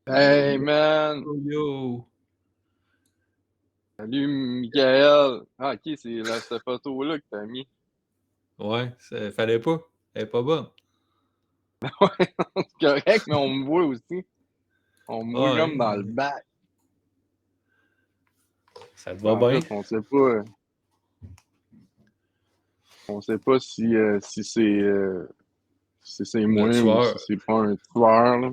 Hey man! Yo, yo. Salut Michael! Ah ok, c'est cette photo-là que t'as mis. Ouais, fallait pas. Elle est pas bonne. Ouais, c'est correct, mais on me voit aussi. On me voit Ouais, comme dans le bac. ça te va En bien. fait, on sait pas si c'est Le moi ou si tueur. c'est pas un tueur, là.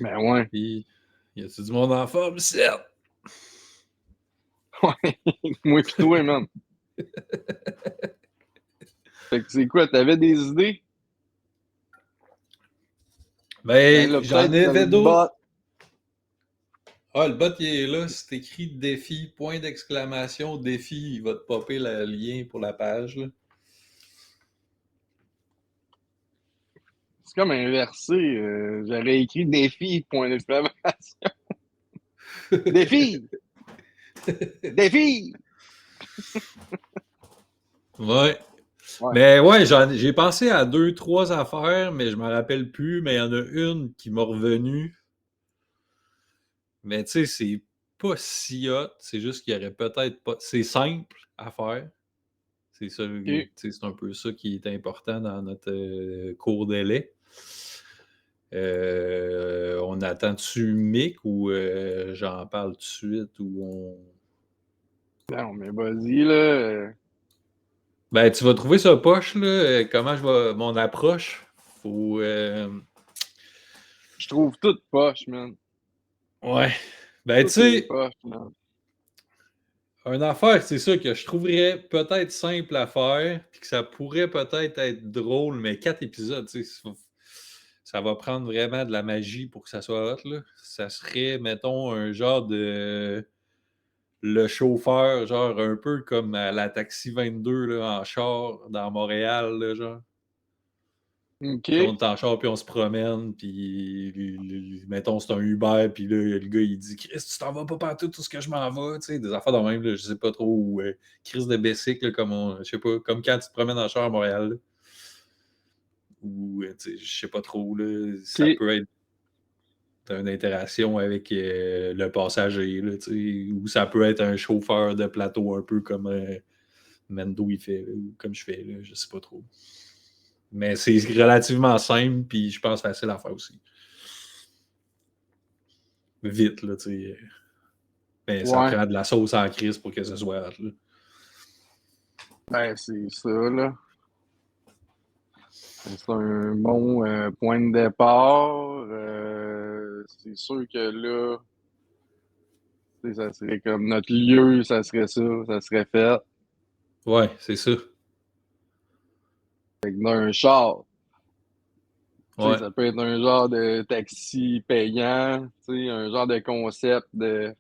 Mais ouais, Puis, y a-tu du monde en forme, certes? ouais, moi pis toi, man. Fait que c'est quoi, t'avais des idées? Ben Ben, là, j'en peut-être que le avais d'autres. bot. Ah, le bot, il est là. C'est écrit défi, point d'exclamation, défi. Il va te popper le lien pour la page, là. C'est comme inversé. J'aurais écrit défi, point d'exclamation. Défi! Défi! Ouais. Ouais. Mais ouais, j'ai pensé à deux, trois affaires, mais je m'en rappelle plus. Mais il y en a une qui m'a revenu. Mais tu sais, c'est pas si hot. C'est juste qu'il y aurait peut-être pas. C'est simple à faire. C'est ça, tu Ok. sais, c'est un peu ça qui est important dans notre court délai. On attend-tu Mick ou j'en parle tout de suite ou on. Non, mais vas-y, là. Ben, tu vas trouver ça poche, là. Comment je vais. Mon approche. Faut. Je trouve tout poche, man. Ouais. Ben, tu Tout est sais, poche, man. une affaire, c'est ça que je trouverais peut-être simple à faire, puis que ça pourrait peut-être être drôle, mais 4 épisodes, tu sais, ça va prendre vraiment de la magie pour que ça soit hot, là. Ça serait, mettons, un genre de le chauffeur, genre un peu comme à la Taxi 22 là, en char dans Montréal, là, genre. OK. Puis on est en char, puis on se promène, puis mettons, c'est un Uber, puis là, le gars, il dit Chris, tu t'en vas pas partout, tout ce que je m'en vais, tu sais, des affaires de même, là, je sais pas trop, ou Chris de Bessic, là, comme je sais pas, comme quand tu te promènes en char à Montréal, là. Ou, tu sais, je sais pas trop, là, ça OK. peut être une interaction avec le passager, là, tu sais, ou ça peut être un chauffeur de plateau, un peu comme Mendo, il fait, là, ou comme je fais, là, je sais pas trop. Mais c'est relativement simple, puis je pense facile à faire aussi. Vite, là, tu sais. Mais ça Ouais. prend de la sauce en crise pour que ce soit hot, là. Ben, c'est ça, là. C'est un bon point de départ. C'est sûr que là, tu sais, ça serait comme notre lieu, ça serait ça, ça serait fait. Ouais, c'est ça. Fait que dans un char, tu sais, Ouais. ça peut être un genre de taxi payant, tu sais, un genre de concept de.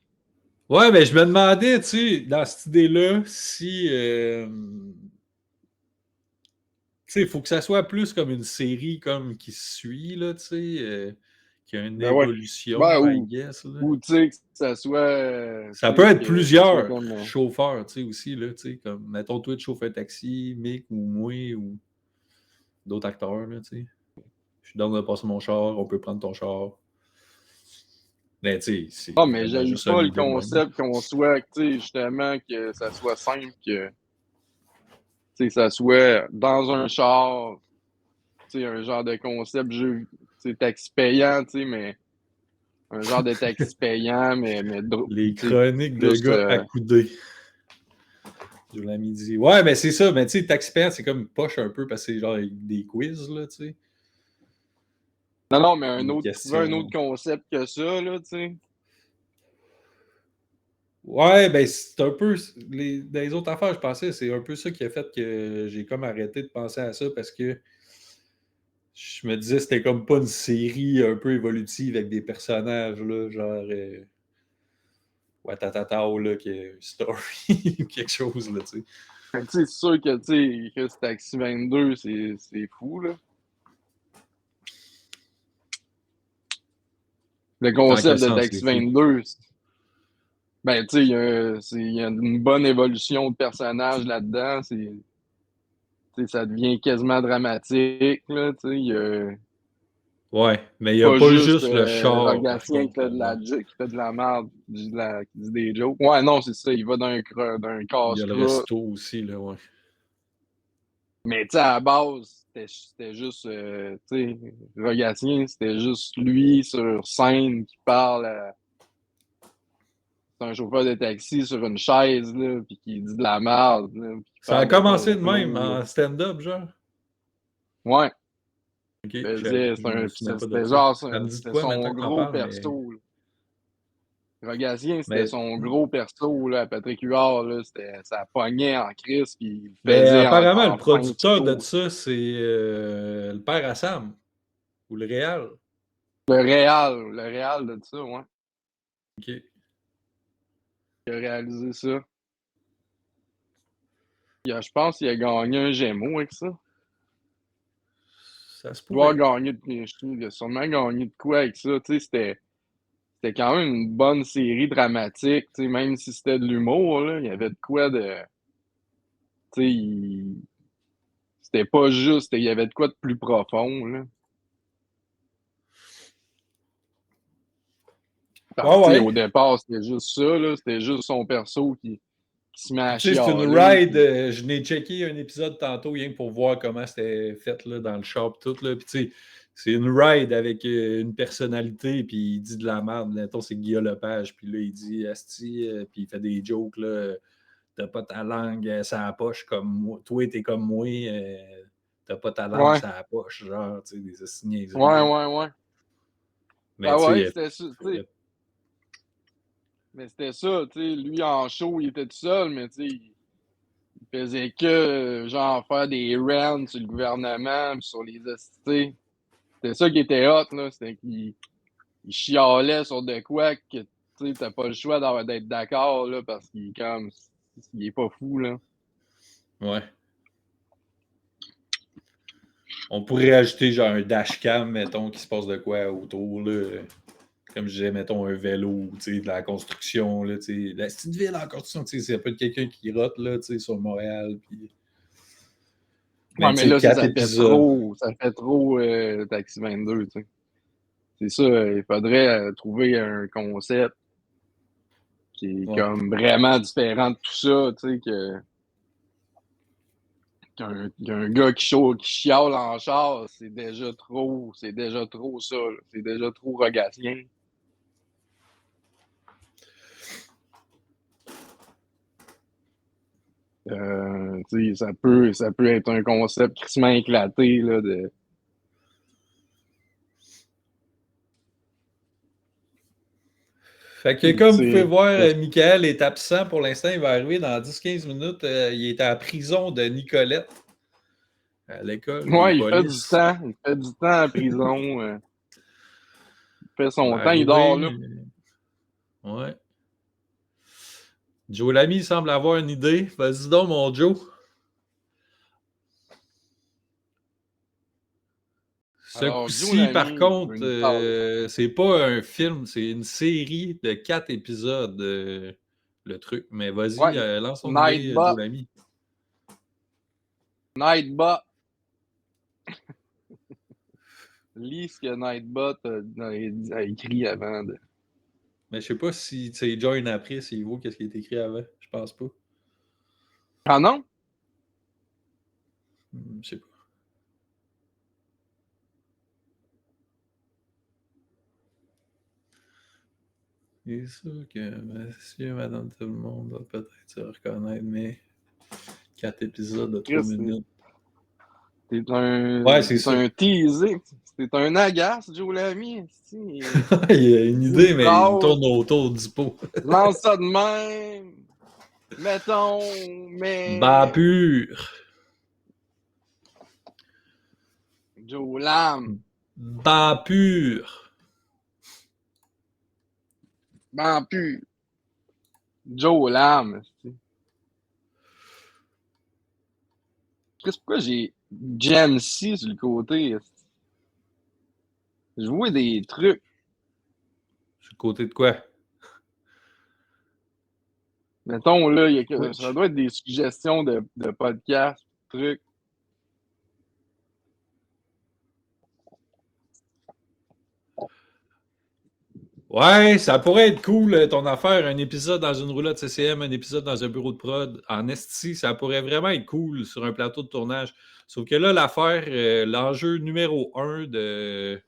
Ouais, mais je me demandais, tu sais, dans cette idée-là, si. Tu sais, il faut que ça soit plus comme une série comme qui se suit, là, tu sais, qui a une Ben ouais. évolution, Ben, I ou, guess, là. ou tu sais, que ça soit, Ça peut tu sais, être que ça soit plusieurs comme. chauffeurs, tu sais, aussi, là, tu sais, comme, mettons, toi, tu chauffes un taxi, Mick ou moi, ou d'autres acteurs, là, tu sais. Je suis dans de passer mon char, on peut prendre ton char. Mais tu sais, Ah, c'est mais vraiment j'ai juste une pas le idée de même. concept qu'on soit, tu sais, justement, que ça soit simple, que, tu sais, ça soit dans un char, tu sais, un genre de concept jeu, tu sais, taxi payant, tu sais, mais un genre de taxi payant, Les tu sais, chroniques de plus, gars accoudés. Je l'ai dit. Ouais, mais c'est ça. Mais tu sais, Taxpert, c'est comme poche un peu parce que c'est genre des quiz, là, tu sais. non, non, mais Des trouver un autre questions. concept que ça, là, tu sais. Ouais, ben c'est un peu. Dans les autres affaires, je pensais, c'est un peu ça qui a fait que j'ai comme arrêté de penser à ça parce que je me disais c'était comme pas une série un peu évolutive avec des personnages, là, genre. Watatatao, là, qui est story ou quelque chose, là, tu sais. Fait que, tu sais, c'est sûr que, tu sais, que ce taxi 22, c'est fou, là. Le Dans quel concept de sens, c'est taxi fou? 22, ben, tu sais, il y a une bonne évolution de personnage là-dedans. Tu sais, ça devient quasiment dramatique, là, tu sais. Ouais, mais il n'y a pas juste le char, par Rogatien qui contre, fait de là-dedans. qui fait de la merde, qui dit des jokes. Ouais, non, c'est ça. Il va d'un Il y a le casse-croûte. resto aussi, là, ouais. Mais tu sais, à la base, c'était juste, tu sais, Rogatien, c'était juste lui sur scène qui parle à c'est un chauffeur de taxi sur une chaise, là, puis qui dit de la merde, là, puis qui Ça a parle de commencé de même, complot. en stand-up, genre. Ouais, OK, je me souviens pas de c'était ça. genre, Ça me dit de c'était quoi maintenant son que t'en gros parles, mais... perso, là. Rogatien, c'était Mais, son gros perso, là, à Patrick Huard, là, ça pognait en crise, puis il le mais faisait apparemment, le en fin de producteur de show. ça, c'est le père à Sam, ou le réal. Le réal de ça, ouais, OK. qui a réalisé ça. Je pense qu'il a gagné un Gémeaux avec ça. Ça se Il doit pourrait. gagner il a sûrement gagné de quoi avec ça, tu sais, c'était quand même une bonne série dramatique, tu sais, même si c'était de l'humour, là, il y avait de quoi de, tu sais, c'était pas juste, il y avait de quoi de plus profond, là. Ouais, Tu sais, ouais. au départ, c'était juste ça, là, c'était juste son perso qui se met à Puis, tu sais, c'est une chialer, ride. puis Je n'ai checké un épisode tantôt, rien que pour voir comment c'était fait là, dans le shop, tout. Là. Puis, tu sais, c'est une ride avec une personnalité, puis il dit de la merde. Mettons, c'est Guillaume Lepage, puis là, il dit Asti, puis il fait des jokes, là. T'as pas ta langue sur la poche comme moi. Toi, t'es comme moi, t'as pas ta langue ouais, sur la poche, genre, tu sais, des niaiseries, ouais, là. ouais, ouais. Mais, Ben tu ouais, sais, c'était ça, tu sais, mais c'était ça, tu sais, lui en show, il était tout seul, mais tu sais, il faisait que, genre, faire des rants sur le gouvernement, puis sur les hosties. C'était ça qui était hot, là, c'était qu'il il chialait sur de quoi que, tu sais, t'as pas le choix d'être d'accord, là, parce qu'il est comme, il est pas fou, là. ouais. On pourrait ajouter genre un dashcam, mettons, qui se passe de quoi autour, là. Comme je disais, mettons un vélo, tu sais, de la construction, là, tu sais. La petite ville en construction, tu sais, c'est pas quelqu'un qui rote, là, tu sais, sur Montréal. Puis... Ouais, Mais, tu mais sais, là, 4 épisodes. ça fait trop Taxi 22, tu sais. C'est ça, il faudrait trouver un concept qui est Ouais. comme vraiment différent de tout ça, tu sais, qu'un gars qui chiale en char, c'est déjà trop ça, là. C'est déjà trop rogatien. Tu sais, ça peut être un concept crissement éclaté, là, de... Fait que Tu comme vous pouvez sais, voir, Michael est absent pour l'instant. Il va arriver dans 10-15 minutes. Il est à la prison de Nicolette, à l'école des ouais, il fait du polices. temps. Il fait du temps en prison. Il fait Il va son temps, il dort là. arriver. Ouais. Joe Lamy semble avoir une idée. Vas-y donc, mon Joe. Ce Alors, Joe coup-ci, par Lamy veut contre, nous parler. c'est pas un film, c'est une série de 4 épisodes, le truc. Mais vas-y, Ouais, lance ton idée, Nightbot. Joe Lamy. Nightbot. Lis ce que Nightbot a écrit avant de... Mais je sais pas si c'est join après, s'il vaut qu'est-ce qui est écrit avant. Je pense pas. Ah non? Je sais pas. C'est sûr que monsieur, madame, tout le monde va peut-être se reconnaître, mais 4 épisodes de 3 Chris, minutes. Ouais, c'est t'es ça. un teasé. T'es un agace, Joe Lamy. Il y a une Dis une idée, mais il phrase, tourne autour du pot. lance ça de même. Mettons, Bas mais... pur. Joe Lam. Bas pur. Ben plus. Joe Lam. Qu'est-ce pourquoi j'ai Gen C sur le côté? Je vois des trucs. Sur le côté de quoi? Mettons, là, ça Twitch. doit être des suggestions de podcasts, trucs. Ouais, ça pourrait être cool, ton affaire, un épisode dans une roulotte CCM, un épisode dans un bureau de prod. En esti, ça pourrait vraiment être cool sur un plateau de tournage. Sauf que là, l'affaire, l'enjeu numéro un de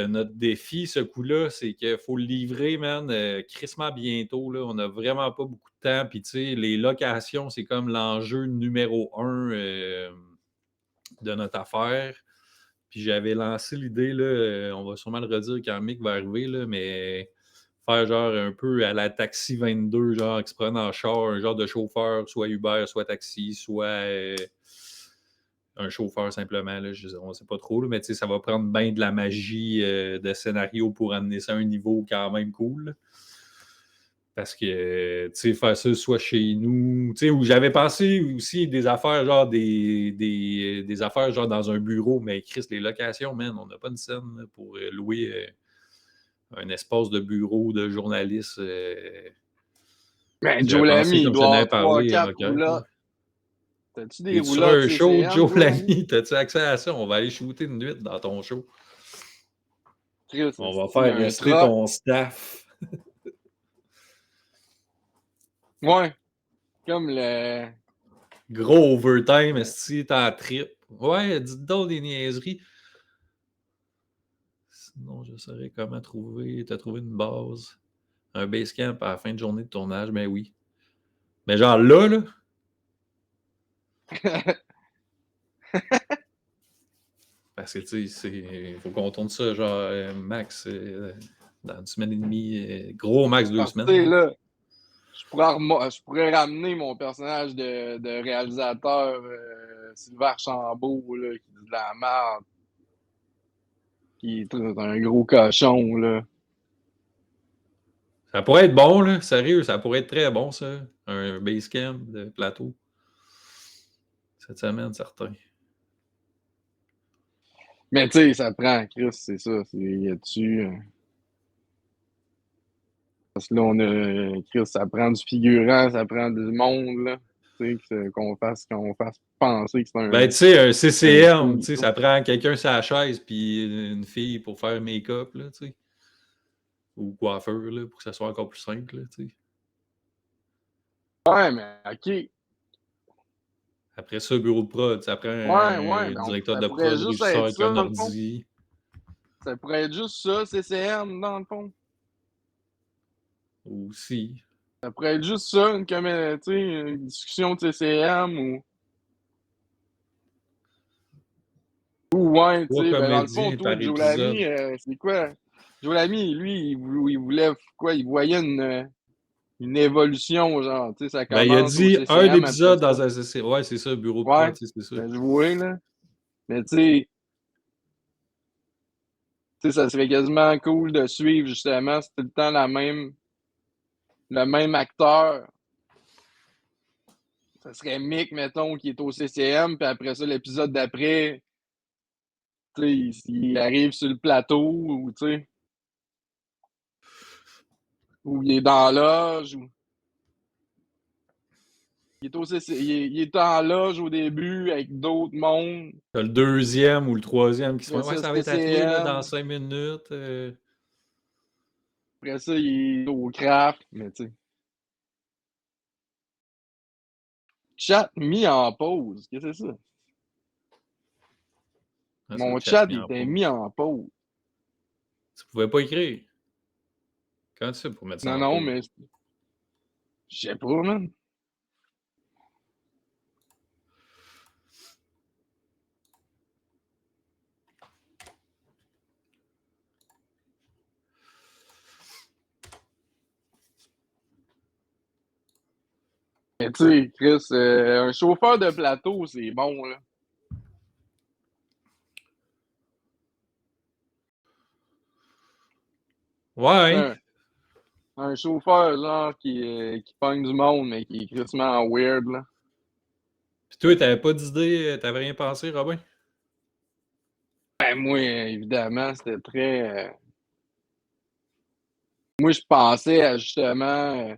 notre défi, ce coup-là, c'est qu'il faut le livrer, man, crissement bientôt. Là. On n'a vraiment pas beaucoup de temps. Puis, tu sais, les locations, c'est comme l'enjeu numéro un de notre affaire. Puis j'avais lancé l'idée, là, on va sûrement le redire quand Mick va arriver, là, mais faire genre un peu à la Taxi 22, genre qui se prennent en char, un genre de chauffeur, soit Uber, soit taxi, soit un chauffeur simplement. Là, on ne sait pas trop, là, mais ça va prendre bien de la magie de scénario pour amener ça à un niveau quand même cool. Là. Parce que, tu sais, faire ça soit chez nous, tu sais, où j'avais pensé aussi des affaires, genre des affaires, genre dans un bureau, mais Chris, les locations, man, on n'a pas une scène là, pour louer un espace de bureau de journaliste. Ben, J'avais Joe pensé, Lamy, il comme je doit t'en avoir avais trois parlé, quatre Rocket. roulottes. T'as-tu des T'es-tu sur roulottes un show, CCM, Joe Joe Lamy? Lamy? T'as-tu accès à ça? On va aller shooter une nuit dans ton show. Chris, On va il y faire a un rester truck. ton staff. Ouais, comme le... Gros overtime, si t'en trip. Ouais, dis donc des niaiseries. Sinon, je saurais comment trouver. T'as trouvé une base. Un base camp à la fin de journée de tournage, mais oui. Mais genre là, parce que tu sais, il faut qu'on tourne ça, genre max dans une semaine et demie, gros max 2 Parce que, tu sais, semaines. là, je pourrais ramener mon personnage de réalisateur Sylvain Archambault, là, qui dit de la merde, qui est un gros cochon, là. Ça pourrait être bon, là. Sérieux, ça pourrait être très bon, ça. Un base camp de plateau. Cette semaine, certain. Mais tu sais, ça prend, Chris, c'est ça. Y a-tu. Parce que là, on a. Chris, ça prend du figurant, ça prend du monde, là. Tu sais, qu'on fasse penser que Ben, c'est tu sais, un un CCM, tu show. sais, ça prend quelqu'un sur la chaise puis une fille pour faire make-up, là, tu sais. Ou coiffeur, là, pour que ça soit encore plus simple, là, tu sais. Ouais, mais OK. Après ça, bureau de prod, ça prend Ouais, un mais directeur ça de pourrait prod, juste régisseur être avec ça, un dans le fond. ordi. Ça pourrait être juste ça, CCM, dans le fond. Aussi. Ça pourrait être juste ça, tu sais, une discussion de CCM ou ouais, tu 3 sais, ben dans le fond, comédiens toi, par Joe épisode. Lamy, c'est quoi? Joe Lamy, lui, il voulait quoi? Il voyait une évolution, genre, tu sais, ça Ben, il a commence au dit un CCM, après épisode ça. dans un CC. Ouais, c'est ça, bureau de Ouais, prod, c'est ça. ben, je vois, là. Mais tu sais, ça serait quasiment cool de suivre, justement, c'est tout le temps le même acteur. Ça serait Mick, mettons, qui est au CCM, puis après ça, l'épisode d'après, tu sais, il arrive sur le plateau, ou tu sais, ou il est dans la loge, ou il est en loge au début avec d'autres mondes. T'as le deuxième ou le troisième qui se fait. Après Ouais, ça, ça va être attelé là, dans CCM. 5 minutes. Après ça, il est au craft, mais tu sais. Chat mis en pause. Qu'est-ce que c'est ça? Ah, ça, le Mon chat chat mis il en était mis pause. en pause. Tu pouvais pas écrire. Quand tu sais pour mettre ça Non, en non, pause? mais je sais pas, man. Mais tu sais, Chris, un chauffeur de plateau, c'est bon, là. Ouais. Un, un chauffeur, genre, qui pogne du monde, mais qui est crissement weird, là. Puis toi, t'avais pas d'idée, t'avais rien pensé, Robin? Ben, moi, évidemment, c'était très. Moi, je pensais à justement,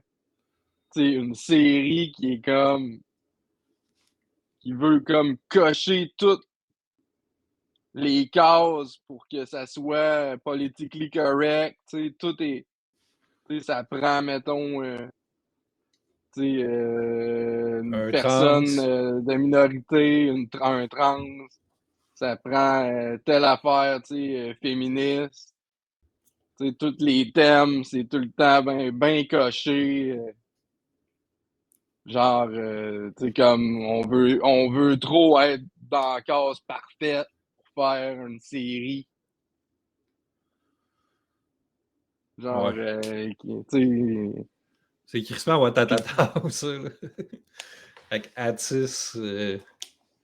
tu sais, une série qui est comme. Qui veut comme cocher tout. les cases pour que ça soit politically correct. Tout est. Ça prend, mettons, une Un personne trans. de minorité, un trans. Ça prend telle affaire féministe. Tous les thèmes, c'est tout le temps bien coché. Genre, comme on veut trop être dans la case parfaite pour faire une série. Genre, Ouais. C'est Christmas Watatata, ça. Là. Avec Atis,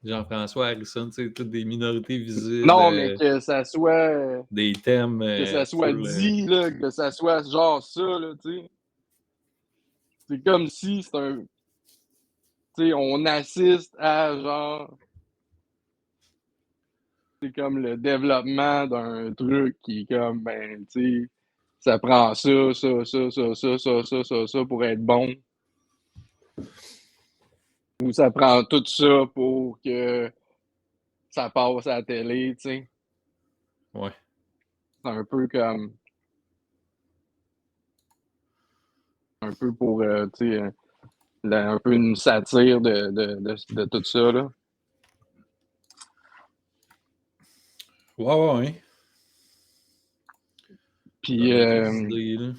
Jean-François Harrison, toutes des minorités non, mais visibles, que ça soit des thèmes full. dit, là, que ça soit genre ça, là, tu sais. C'est comme si c'est un. Tu sais, on assiste à genre. C'est comme le développement d'un truc qui est comme, ben, tu sais, ça prend ça pour être bon. Ou ça prend tout ça pour que ça passe à la télé, tu sais. Ouais. C'est un peu comme. Un peu pour, tu sais, un peu une satire de tout ça, là. Ouais. Puis, Des idées, là.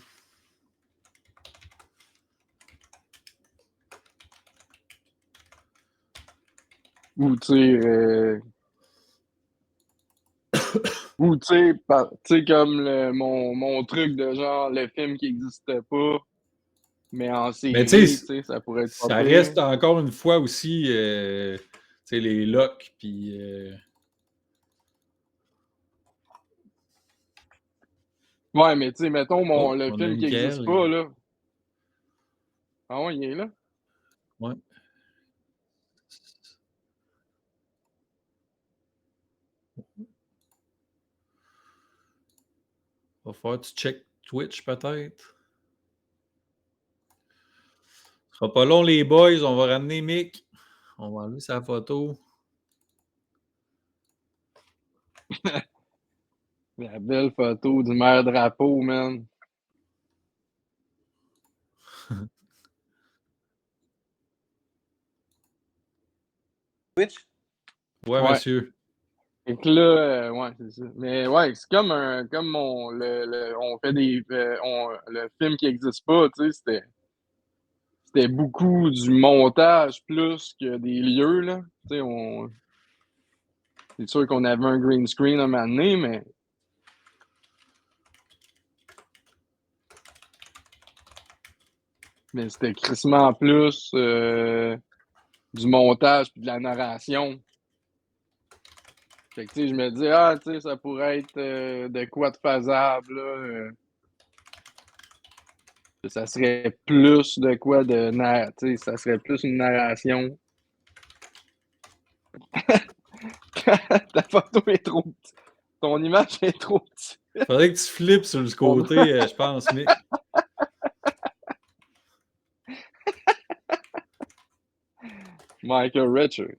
ou, tu sais, ou, tu sais, comme mon truc de genre, le film qui n'existait pas, mais en Mais tu série, sais, tu sais, ça pourrait être pas ça pire. reste encore une fois aussi, tu sais, les locks, puis. Ouais, mais tu sais, mettons Oh, le on a film qui n'existe Michael. pas, là. Ah ouais, il est là? Ouais. Va falloir que tu check Twitch, peut-être. Ce sera pas long, les boys. On va ramener Mick. On va enlever sa photo. La belle photo du maire drapeau, man. Twitch? Ouais, Ouais. monsieur. Et que là, ouais, c'est ça. Mais ouais, c'est comme on fait le film qui n'existe pas, tu sais, c'était beaucoup du montage plus que des lieux, là. Tu sais, c'est sûr qu'on avait un green screen à un moment donné, mais c'était crissement plus du montage puis de la narration. Fait que, tu sais, je me dis, ah, tu sais, ça pourrait être de quoi de faisable, là. Ça serait plus de quoi de tu sais, ça serait plus une narration. Ta photo est trop petite. Ton image est trop petite. Faudrait que tu flippes sur le côté, je pense, Mick. Michael Richard.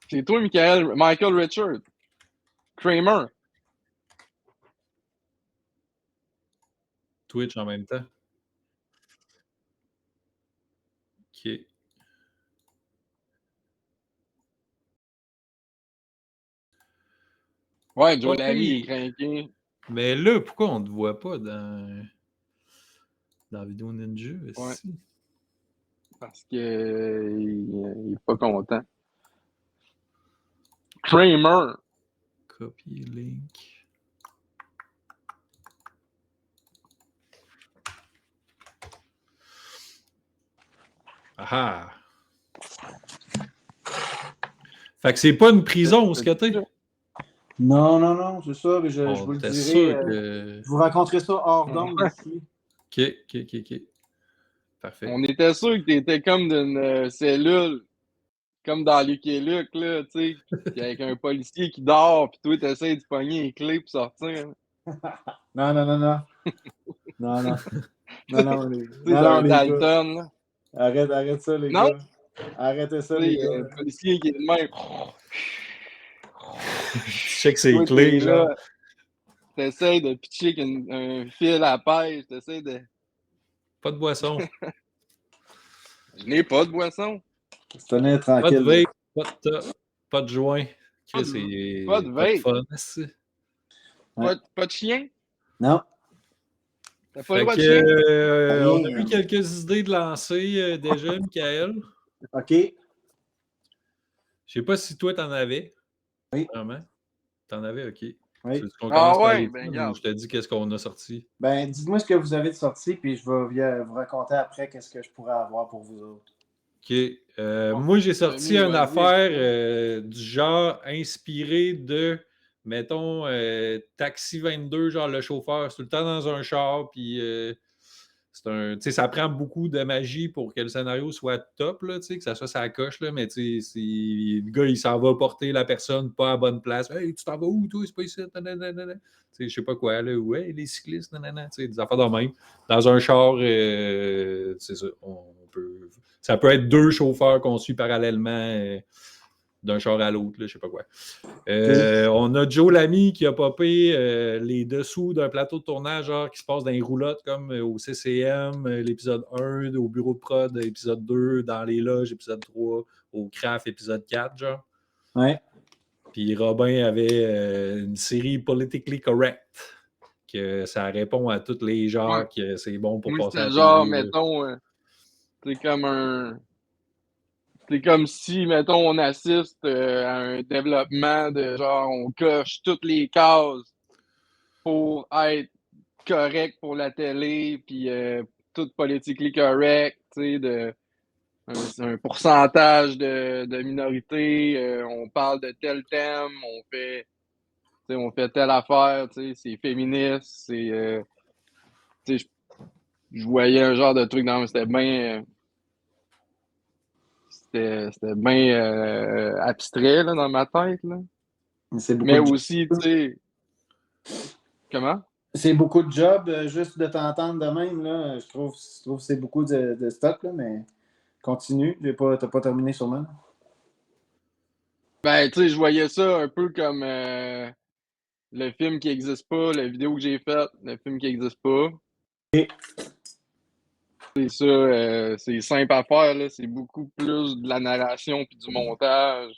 C'est toi, Michael Richard. Kramer. Twitch en même temps. OK. Ouais, Joe Pas Lamy est pire. craqué. Mais là, pourquoi on ne te voit pas dans Vidéo Ninja? Ouais. Ici? Parce que il est pas content. Kramer. Copier link. Ah! Fait que c'est pas une prison, ce que t'es? Non, c'est ça, mais je On vous le était dirai. sûr que... Je vous raconterai ça hors d'onde Ouais. ici. OK. Parfait. On était sûr que t'étais comme d'une cellule. Comme dans Lucky Luke, là, tu sais. Avec un policier qui dort, puis toi, t'essaies de pogner les clés pour sortir. Non. Non. Non, non, les, Tu sais, non, c'est non, un les gars. Dalton, là. Arrête ça, les Non? gars. Arrêtez ça, Tu les sais, gars. policier qui est de même. Tu checkes ses Toi, clés, t'es genre. là, t'essayes de pitcher avec un fil à pêche, t'essayes de... Pas de boisson, Je n'ai pas de boisson. Tenez pas de tranquille. vape, pas de top, pas de joint. Pas Chris, de c'est pas de vape. fun, c'est. Pas de chien. Non, T'as pas le Fait droit que, de chien. on a rien. eu quelques idées de lancer déjà, Michael. OK. Je sais pas si toi, t'en avais. Oui. Vraiment. T'en avais, OK. Oui. Tu veux qu'on Ah commence par ouais, les ben films ou regarde. je te dis qu'est-ce qu'on a sorti? Ben, dites-moi ce que vous avez de sorti, puis je vais vous raconter après qu'est-ce que je pourrais avoir pour vous autres. OK. Bon, Moi, j'ai sorti Tommy, une vas-y. affaire du genre inspiré de, mettons, Taxi 22, genre le chauffeur. C'est tout le temps dans un char, puis tu sais, ça prend beaucoup de magie pour que le scénario soit top, là, tu sais, que ça soit sa coche, là, mais tu sais, le gars, il s'en va porter la personne pas à la bonne place. Hey, tu t'en vas où, toi? C'est pas ici. Nanana. Tu sais, je sais pas quoi, là. Ouais, les cyclistes, nanana. Tu sais, des affaires de même. Dans un char, c'est ça. Ça peut être 2 chauffeurs qu'on suit parallèlement d'un char à l'autre, là, je sais pas quoi. On a Joe Lamy qui a popé les dessous d'un plateau de tournage genre, qui se passe dans les roulottes comme au CCM, l'épisode 1, au bureau de prod, épisode 2, dans les loges, épisode 3, au Craft, épisode 4, genre. Ouais. Puis Robin avait une série Politically Correct, que ça répond à tous les genres, Ouais. que c'est bon pour Moi, passer à la c'était genre, TV, là. mettons, c'est comme un... C'est comme si, mettons, on assiste à un développement de genre, on coche toutes les cases pour être correct pour la télé, puis tout politically correct, tu sais, un pourcentage de minorité, on parle de tel thème, on fait telle affaire, tu sais, c'est féministe, tu sais, je voyais un genre de truc dans, c'était bien, c'était bien abstrait là, dans ma tête, là. C'est beaucoup Mais de aussi, tu sais, comment? C'est beaucoup de jobs, juste de t'entendre de même, là. Je trouve que c'est beaucoup de stock, là, mais continue. T'as pas terminé sûrement. Ben, tu sais, je voyais ça un peu comme le film qui n'existe pas, la vidéo que j'ai faite, le film qui n'existe pas. C'est ça, c'est simple à faire, là. C'est beaucoup plus de la narration puis du montage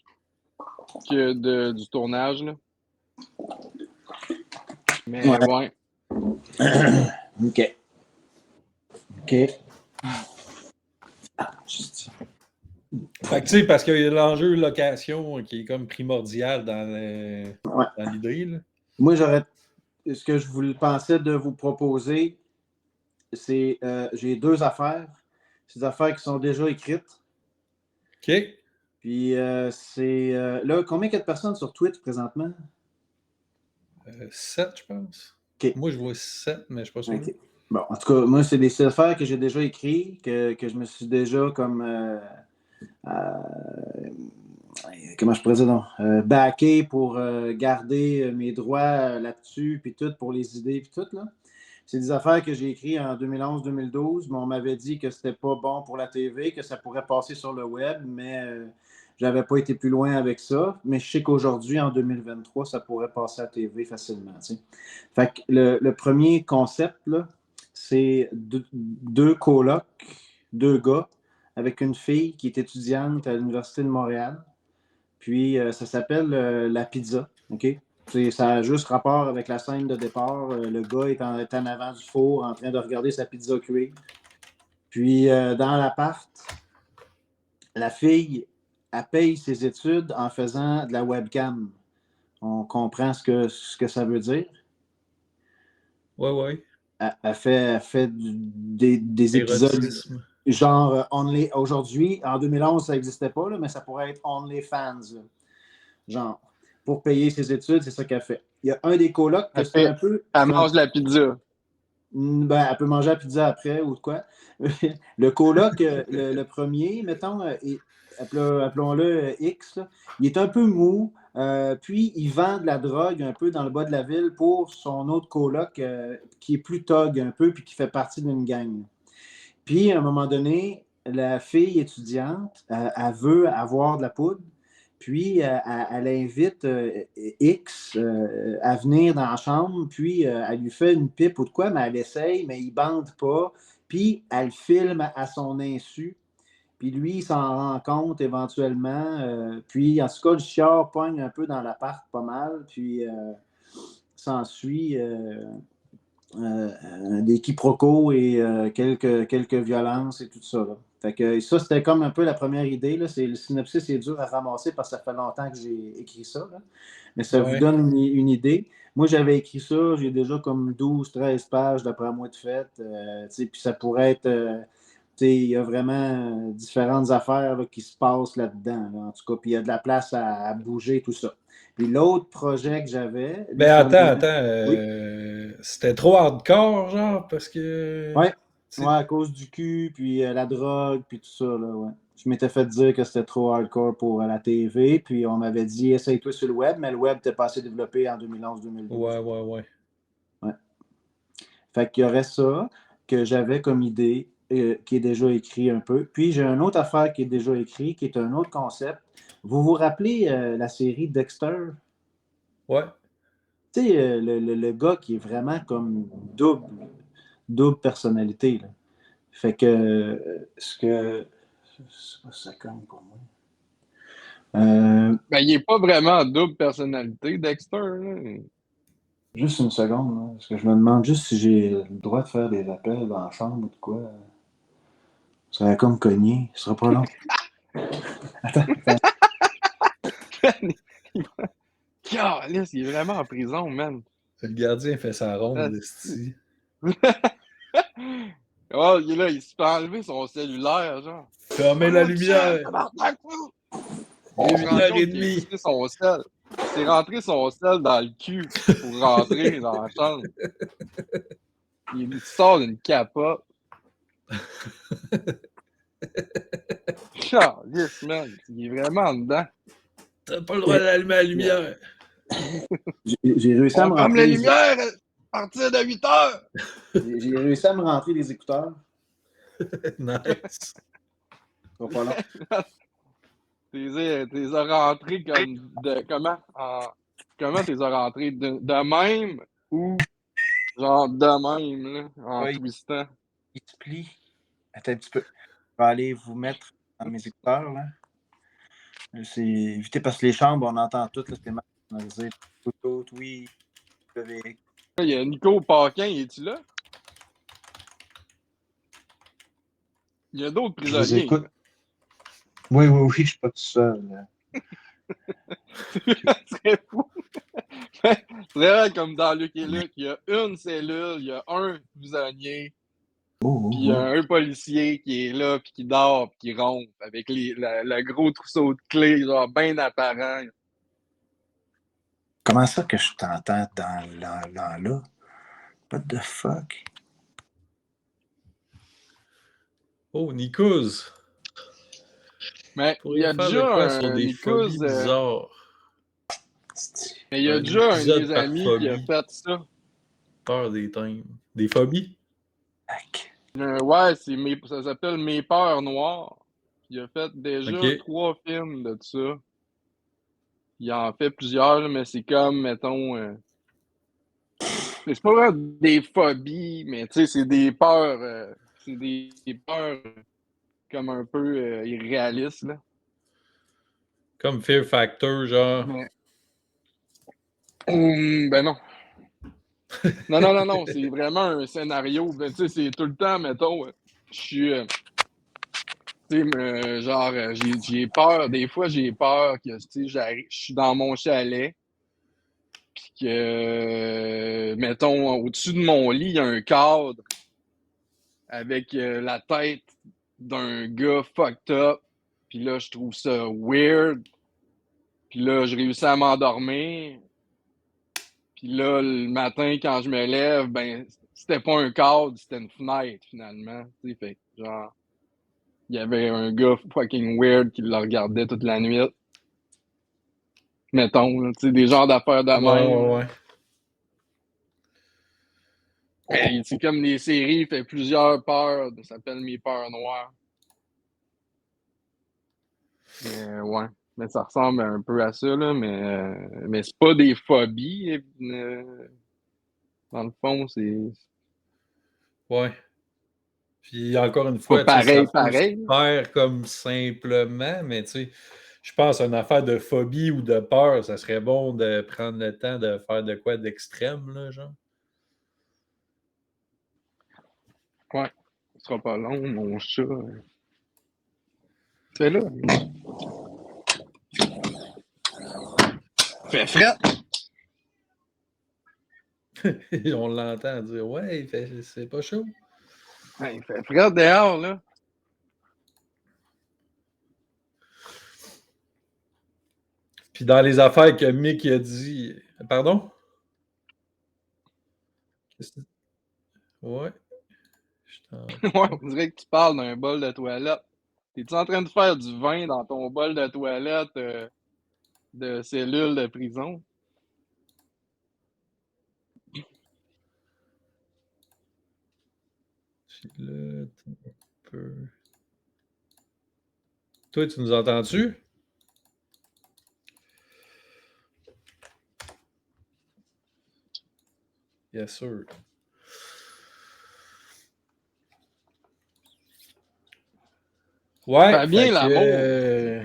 que du tournage, là. Mais ouais. OK. OK. Fait que, tu sais, parce qu'il y a l'enjeu location qui est comme primordial dans l'idée, là. Moi, ce que je vous pensais de vous proposer, c'est j'ai 2 affaires. C'est des affaires qui sont déjà écrites. OK. Puis c'est là, combien il y a de personnes sur Twitch présentement? 7, je pense. OK. Moi, je vois 7, mais je ne suis pas sûr. Okay. Bon, en tout cas, moi, c'est des affaires que j'ai déjà écrites, que je me suis déjà comme comment je pourrais dire, non? Backé pour garder mes droits là-dessus, puis tout, pour les idées, puis tout, là. C'est des affaires que j'ai écrites en 2011-2012, mais on m'avait dit que c'était pas bon pour la TV, que ça pourrait passer sur le web, mais j'avais pas été plus loin avec ça. Mais je sais qu'aujourd'hui, en 2023, ça pourrait passer à la TV facilement, tu sais. Fait que le premier concept, là, c'est deux colocs, 2 gars, avec une fille qui est étudiante à l'Université de Montréal. Puis, ça s'appelle La Pizza, OK? Ça a juste rapport avec la scène de départ. Le gars est en avant du four en train de regarder sa pizza cuire. Puis, dans l'appart, la fille, elle paye ses études en faisant de la webcam. On comprend ce que ça veut dire. Oui, oui. Elle fait des épisodes genre aujourd'hui, en 2011, ça n'existait pas, là, mais ça pourrait être OnlyFans. Là. Genre, pour payer ses études, c'est ça qu'elle fait. Il y a un des colocs que c'est un peu... Elle mange la pizza. Ben, elle peut manger la pizza après ou de quoi. Le coloc, le premier, mettons, appelons-le X, là, il est un peu mou, Puis, il vend de la drogue un peu dans le bas de la ville pour son autre coloc qui est plus thug un peu, puis qui fait partie d'une gang. Puis, à un moment donné, la fille étudiante, elle veut avoir de la poudre. Puis, elle invite X à venir dans la chambre. Puis, elle lui fait une pipe ou de quoi, mais elle essaye, mais il ne bande pas. Puis, elle filme à son insu. Puis, lui, il s'en rend compte éventuellement. Puis, en tout cas, le chiard pogne un peu dans l'appart pas mal. Puis, s'ensuit des quiproquos et quelques violences et tout ça. Là. Fait que ça, c'était comme un peu la première idée. Là. Le synopsis est dur à ramasser parce que ça fait longtemps que j'ai écrit ça. Là. Mais ça vous donne une idée. Moi, j'avais écrit ça, j'ai déjà comme 12-13 pages d'après moi de fait. Puis ça pourrait être. Il y a vraiment différentes affaires là, qui se passent là-dedans. Là, en tout cas, puis il y a de la place à bouger, tout ça. Puis l'autre projet que j'avais. Mais attends, Oui. c'était trop hardcore, genre, parce que. Ouais, à cause du cul, puis la drogue, puis tout ça, là, ouais. Je m'étais fait dire que c'était trop hardcore pour la TV, puis on m'avait dit essaye-toi sur le web, mais le web n'était pas assez développé en 2011-2012. Ouais. Ouais. Fait qu'il y aurait ça que j'avais comme idée, qui est déjà écrit un peu. Puis j'ai une autre affaire qui est déjà écrite, qui est un autre concept. Vous vous rappelez la série Dexter? Ouais. Tu sais, le gars qui est vraiment comme double personnalité, là. Fait que c'est pas ça comme pour moi. Ben, il n'est pas vraiment double personnalité, Dexter. Là. Juste une seconde, là, parce que je me demande juste si j'ai le droit de faire des appels dans la chambre ou de quoi. Ça va comme cogner, ce sera pas long. Attends. Calisse, il est vraiment en prison, man. Le gardien fait sa ronde, esti. Oh, il est là, il se fait enlever son cellulaire, genre. Fermez la lumière! Il se rend 8h30. Il s'est rentré son sel dans le cul pour rentrer dans la chambre. Il sort d'une capote. Calisse, man. Il est vraiment dedans. T'as pas le droit d'allumer la lumière. J'ai réussi à me On ferme rentrer. la lumière à partir de 8h. J'ai réussi à me rentrer les écouteurs. Nice. Ça va pas long. T'es rentrés comme de. Comment t'es rentrés? De même ou genre de même, là, en twistant? Il se plie. Attends un petit peu. Je vais aller vous mettre dans mes écouteurs, là. C'est évité parce que les chambres, on entend tout, là, c'est mal analysé. Tout, oui. Il y a Nico Paquin, es-tu là? Il y a d'autres prisonniers. Je vous écoute. Oui, je suis pas tout seul. C'est fou. C'est vraiment comme dans Luc et Luc. Il y a une cellule, il y a un prisonnier, puis il y a un policier qui est là, puis qui dort, puis qui ronfle, avec le gros trousseau de clés, genre bien apparent. Comment ça que je t'entends dans là? What the fuck? Oh, Nikos. Mais il y a déjà un des phobies bizarres. Mais il y a déjà un de mes amis qui a fait ça. Peur des thèmes. Des phobies? Ouais, ça s'appelle Mes peurs noires. Il a fait déjà 3 films de ça. Il en fait plusieurs, mais c'est comme, mettons... c'est pas vraiment des phobies, mais tu sais, c'est des peurs... c'est des peurs comme un peu irréalistes, là. Comme Fear Factor, genre. Mais... ben non. Non, c'est vraiment un scénario. Ben, tu sais, c'est tout le temps, mettons, je suis... tu sais, genre, j'ai peur. Des fois, j'ai peur que, tu sais, je suis dans mon chalet, puis que, mettons, au-dessus de mon lit, il y a un cadre avec la tête d'un gars fucked up. Puis là, je trouve ça weird. Puis là, je réussis à m'endormir. Puis là, le matin, quand je me lève, ben, c'était pas un cadre, c'était une fenêtre, finalement. Tu sais, fait genre, il y avait un gars fucking weird qui le regardait toute la nuit. mettons, là, tu sais, des genres d'affaires de même. Ouais. Mais c'est comme les séries, il fait plusieurs peurs, ça s'appelle Mes peurs noires. Mais ouais, mais ça ressemble un peu à ça, là, mais c'est pas des phobies, dans le fond, c'est Ouais. Puis encore une pas fois, tu sais, ça pareil, peut se pareil. faire comme simplement, mais tu sais, je pense à une affaire de phobie ou de peur, ça serait bon de prendre le temps de faire de quoi d'extrême, là, genre. Ouais, ce sera pas long, mon chat. C'est là. Fait frais. On l'entend dire ouais, c'est pas chaud. Ouais, il fait frais dehors, là. Puis dans les affaires que Mick a dit. Pardon? Ouais. Ouais, on dirait que tu parles d'un bol de toilette. T'es-tu en train de faire du vin dans ton bol de toilette de cellule de prison? Là, un peu. Toi, tu nous entends-tu? Bien sûr. Ouais, Fabien fait Lamour. que.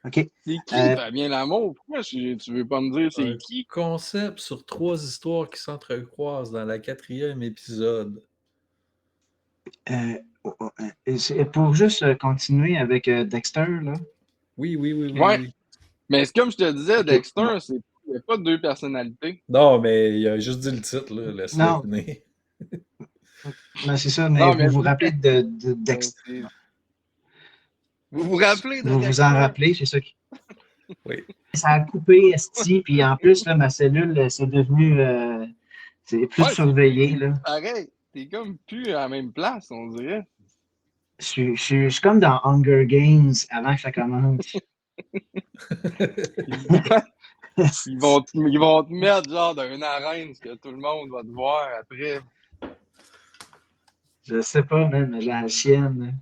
OK. C'est qui Fabien Lamour? Pourquoi tu veux pas me dire Un c'est qui? concept sur 3 histoires qui s'entrecroisent dans la 4e épisode. Pour juste continuer avec Dexter, là. Oui. Ouais, mais c'est comme je te disais, OK. Bon. Dexter, il n'y a pas deux personnalités. Non, mais il a juste dit le titre, là. Laisse-le Non, finir. ben, c'est ça, mais Non, vous mais vous rappelez de Dexter. c'est- vous vous rappelez de Vous vous en Dexter? rappelez, c'est ça qui. Oui. Ça a coupé, esti, puis en plus, là, ma cellule, c'est devenu. C'est plus Ouais, surveillé, c'est là. pareil. T'es comme plus à la même place, on dirait. Je suis comme dans Hunger Games avant que ça commence. Ils vont te mettre genre dans une arène, ce que tout le monde va te voir après. Je sais pas, même, mais la chienne, là.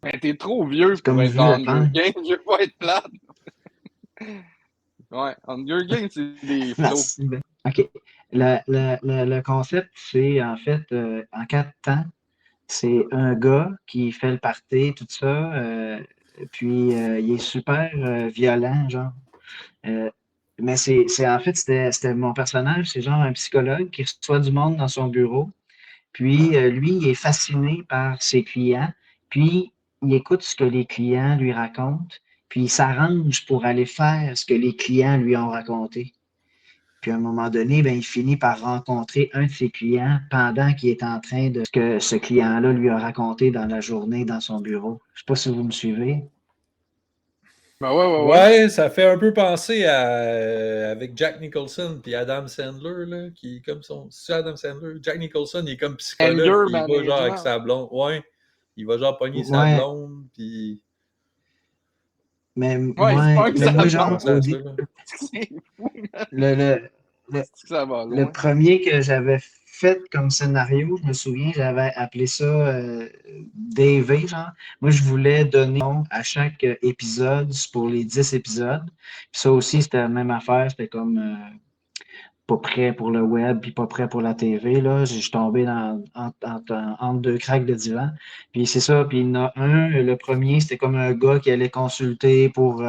Mais t'es trop vieux C'est pour comme être vu le dans Hunger pain. Games, je veux pas être plate. Ouais, Hunger Games, c'est des flots. Merci. Ben. OK. Le concept, c'est en fait, en 4 temps, c'est un gars qui fait le party, tout ça, puis il est super violent, genre. Euh, mais en fait, c'était mon personnage, c'est genre un psychologue qui reçoit du monde dans son bureau. Puis lui, il est fasciné par ses clients. Puis il écoute ce que les clients lui racontent. Puis il s'arrange pour aller faire ce que les clients lui ont raconté. Puis à un moment donné, ben, il finit par rencontrer un de ses clients pendant qu'il est en train de ce que ce client-là lui a raconté dans la journée dans son bureau. Je ne sais pas si vous me suivez. Ben ouais. Ouais, ça fait un peu penser à avec Jack Nicholson puis Adam Sandler, là, qui est comme son. C'est Adam Sandler? Jack Nicholson, il est comme psychologue, Anger puis il va genre avec management. sa blonde. Ouais. Il va genre pogner sa Ouais, blonde, puis. Ouais, c'est pas un que mais ça Ça moi, me fait blonde. genre, penser à ça, là. C'est fou, man. le, le, le, C'est que ça va le loin. premier que j'avais fait comme scénario, je me souviens, j'avais appelé ça DV, genre. Moi, je voulais donner nom à chaque épisode pour les 10 épisodes. Puis ça aussi, c'était la même affaire. C'était comme pas prêt pour le web, puis pas prêt pour la TV. Là. Je suis tombé entre deux craques de divan. Puis c'est ça. Puis il y en a un, le premier, c'était comme un gars qui allait consulter pour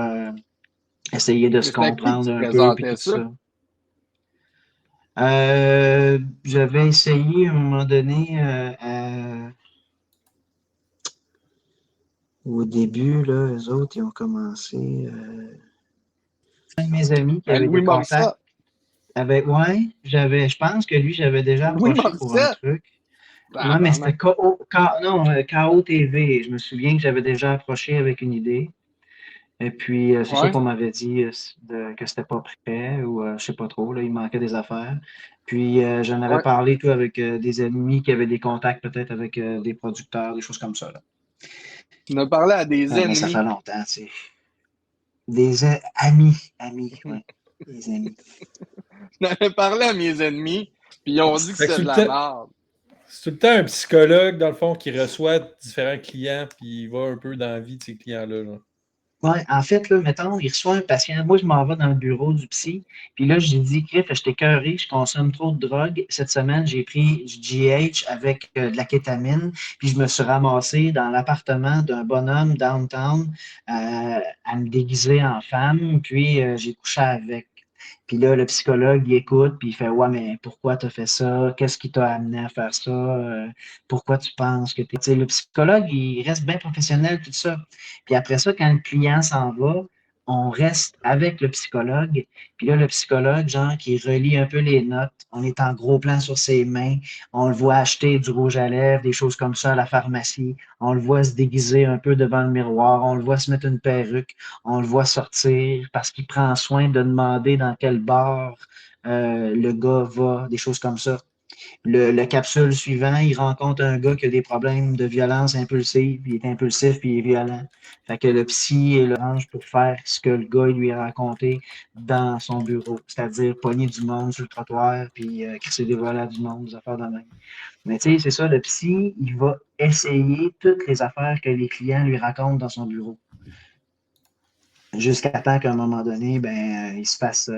essayer de Mais se c'est à qui que comprendre tu un peu, puis présentais tout ça? ça. J'avais essayé à un moment donné, au début, là, eux autres, ils ont commencé. Un de mes amis qui À avait Louis des contacts Morissette. avec. Ouais, je pense que lui, j'avais déjà Louis approché pour un Morissette! truc. Ah, Ouais, mais c'était pardon. KO TV. Je me souviens que j'avais déjà approché avec une idée. Et puis, c'est ça Ouais. qu'on m'avait dit que c'était pas prêt ou je sais pas trop, là, il manquait des affaires. Puis, j'en avais Ouais. parlé tout avec des amis qui avaient des contacts peut-être avec des producteurs, des choses comme ça. Là. On a parlé à des Mais ça fait ennemis. longtemps, tu sais. Amis, ouais. Des amis. J'en avais parlé à mes ennemis, puis ils ont dit que Fait que c'était de la merde. c'est tout le temps un psychologue, dans le fond, qui reçoit différents clients, puis il va un peu dans la vie de ces clients-là. Là. Ouais, en fait, là, mettons, il reçoit un patient. Moi, je m'en vais dans le bureau du psy. Puis là, j'ai dit, Criff, je t'ai écœuré, je consomme trop de drogue. Cette semaine, j'ai pris du GH avec de la kétamine. Puis je me suis ramassé dans l'appartement d'un bonhomme downtown à me déguiser en femme. Puis j'ai couché avec. Puis là, le psychologue, il écoute, puis il fait, ouais, mais pourquoi tu as fait ça? Qu'est-ce qui t'a amené à faire ça? Pourquoi tu penses que tu es. Tu sais, le psychologue, il reste bien professionnel, tout ça. Puis après ça, quand le client s'en va, on reste avec le psychologue. Puis là, le psychologue, genre, qui relit un peu les notes, on est en gros plan sur ses mains, on le voit acheter du rouge à lèvres, des choses comme ça à la pharmacie, on le voit se déguiser un peu devant le miroir, on le voit se mettre une perruque, on le voit sortir parce qu'il prend soin de demander dans quel bar le gars va, des choses comme ça. Le capsule suivant, il rencontre un gars qui a des problèmes de violence impulsive, il est impulsif puis il est violent. Fait que le psy est l'ange pour faire ce que le gars il lui a raconté dans son bureau, c'est-à-dire pogner du monde sur le trottoir puis crisser des volets à du monde, des affaires de même. Mais tu sais, c'est ça, le psy, il va essayer toutes les affaires que les clients lui racontent dans son bureau. Jusqu'à temps qu'à un moment donné, ben, il se fasse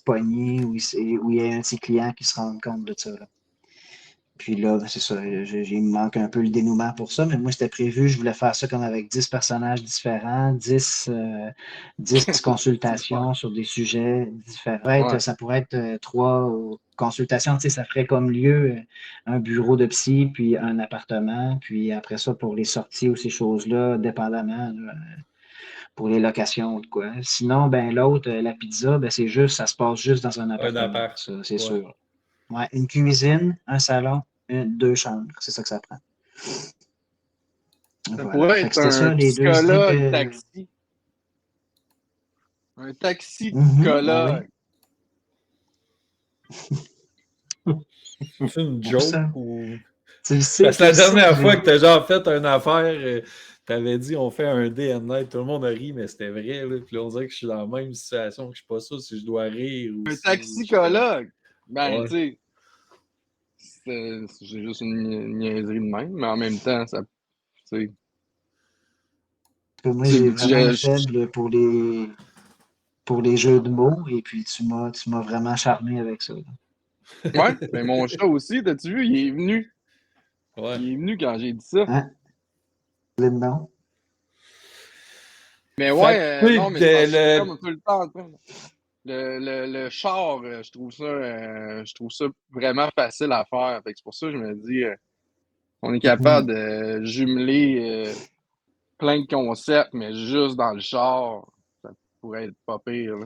pogner ou il y ait un de ses clients qui se rende compte de ça. Là. Puis là, ben, c'est ça, il me manque un peu le dénouement pour ça, mais moi, c'était prévu, je voulais faire ça comme avec 10 personnages différents, 10 consultations sur des sujets différents. Ouais. Ça pourrait être 3 consultations, tu sais, ça ferait comme lieu un bureau de psy, puis un appartement, puis après ça, pour les sorties ou ces choses-là, dépendamment, là, pour les locations ou de quoi. Sinon, ben l'autre, la pizza, ben c'est juste, ça se passe juste dans un Un appartement, appart. ça, c'est Ouais. sûr. Ouais, une cuisine, un salon, 2 chambres, c'est ça que ça prend. Ça Voilà. pourrait Fait que être c'était ça, un les 2 idées psychologue que. taxi. Un taxi Ben psychologue. C'est une oui, joke ça. ou. Tu le sais, Parce que tu la le sais dernière que fois que tu as genre fait une affaire, tu avais dit on fait un day and night, tout le monde a ri, mais c'était vrai. Là. Puis là, on dirait que je suis dans la même situation, que je suis pas sûr si je dois rire ou Un si je fais. taxicologue. Ben, Ouais. tu sais, c'est juste une niaiserie de même, mais en même temps, ça. Tu moi, sais, j'ai vraiment un faible pour les jeux de mots, et puis tu m'as vraiment charmé avec ça. Là. ouais, mais mon chat aussi, t'as-tu vu, il est venu. Ouais. Il est venu quand j'ai dit ça. Hein? Le nom? Mais Fait ouais, que, tu non, mais c'est sais, parce que je suis comme tout le temps en train. Le char, je trouve ça vraiment facile à faire. Fait que c'est pour ça que je me dis, on est capable de jumeler plein de concepts, mais juste dans le char, ça pourrait être pas pire. Là.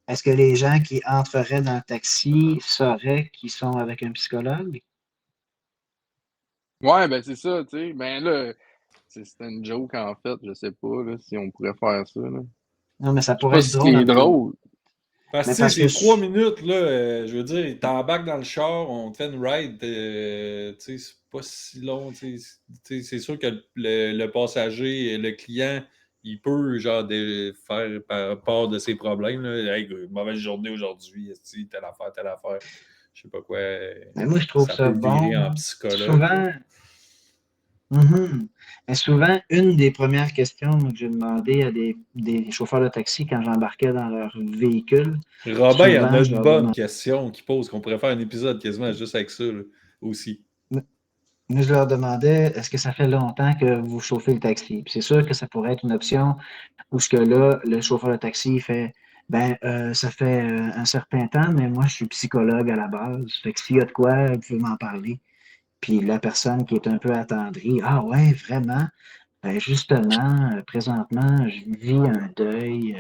Est-ce que les gens qui entreraient dans le taxi sauraient qu'ils sont avec un psychologue? Ouais, ben c'est ça, tu sais. Ben là, c'était une joke en fait, je sais pas là, si on pourrait faire ça. Là. Non, mais ça Je sais pourrait pas être si drôle c'est un peu. drôle. parce Mais que tu sais, parce que c'est 3 minutes, là, je veux dire, t'embarques dans le char, on te fait une ride, tu sais, c'est pas si long, tu sais, c'est sûr que le passager, le client, il peut, genre, faire part de ses problèmes, là. Hey, mauvaise journée aujourd'hui, telle affaire, je sais pas quoi, mais moi, je trouve ça ça peut virer bon. en psychologue, là. Souvent, mais souvent, une des premières questions que j'ai demandé à des chauffeurs de taxi quand j'embarquais dans leur véhicule, Robin, il y en souvent, a je de leur bonnes demandais, questions qu'il pose, qu'on pourrait faire un épisode quasiment juste avec ça, là, aussi. est-ce que ça fait longtemps que vous chauffez le taxi? Puis c'est sûr que ça pourrait être une option où ce que là, le chauffeur de taxi fait, ben, ça fait un certain temps, mais moi, je suis psychologue à la base. Fait que s'il y a de quoi, vous pouvez m'en parler. Puis la personne qui est un peu attendrie, ah ouais, vraiment? Ben justement, présentement, je vis un deuil.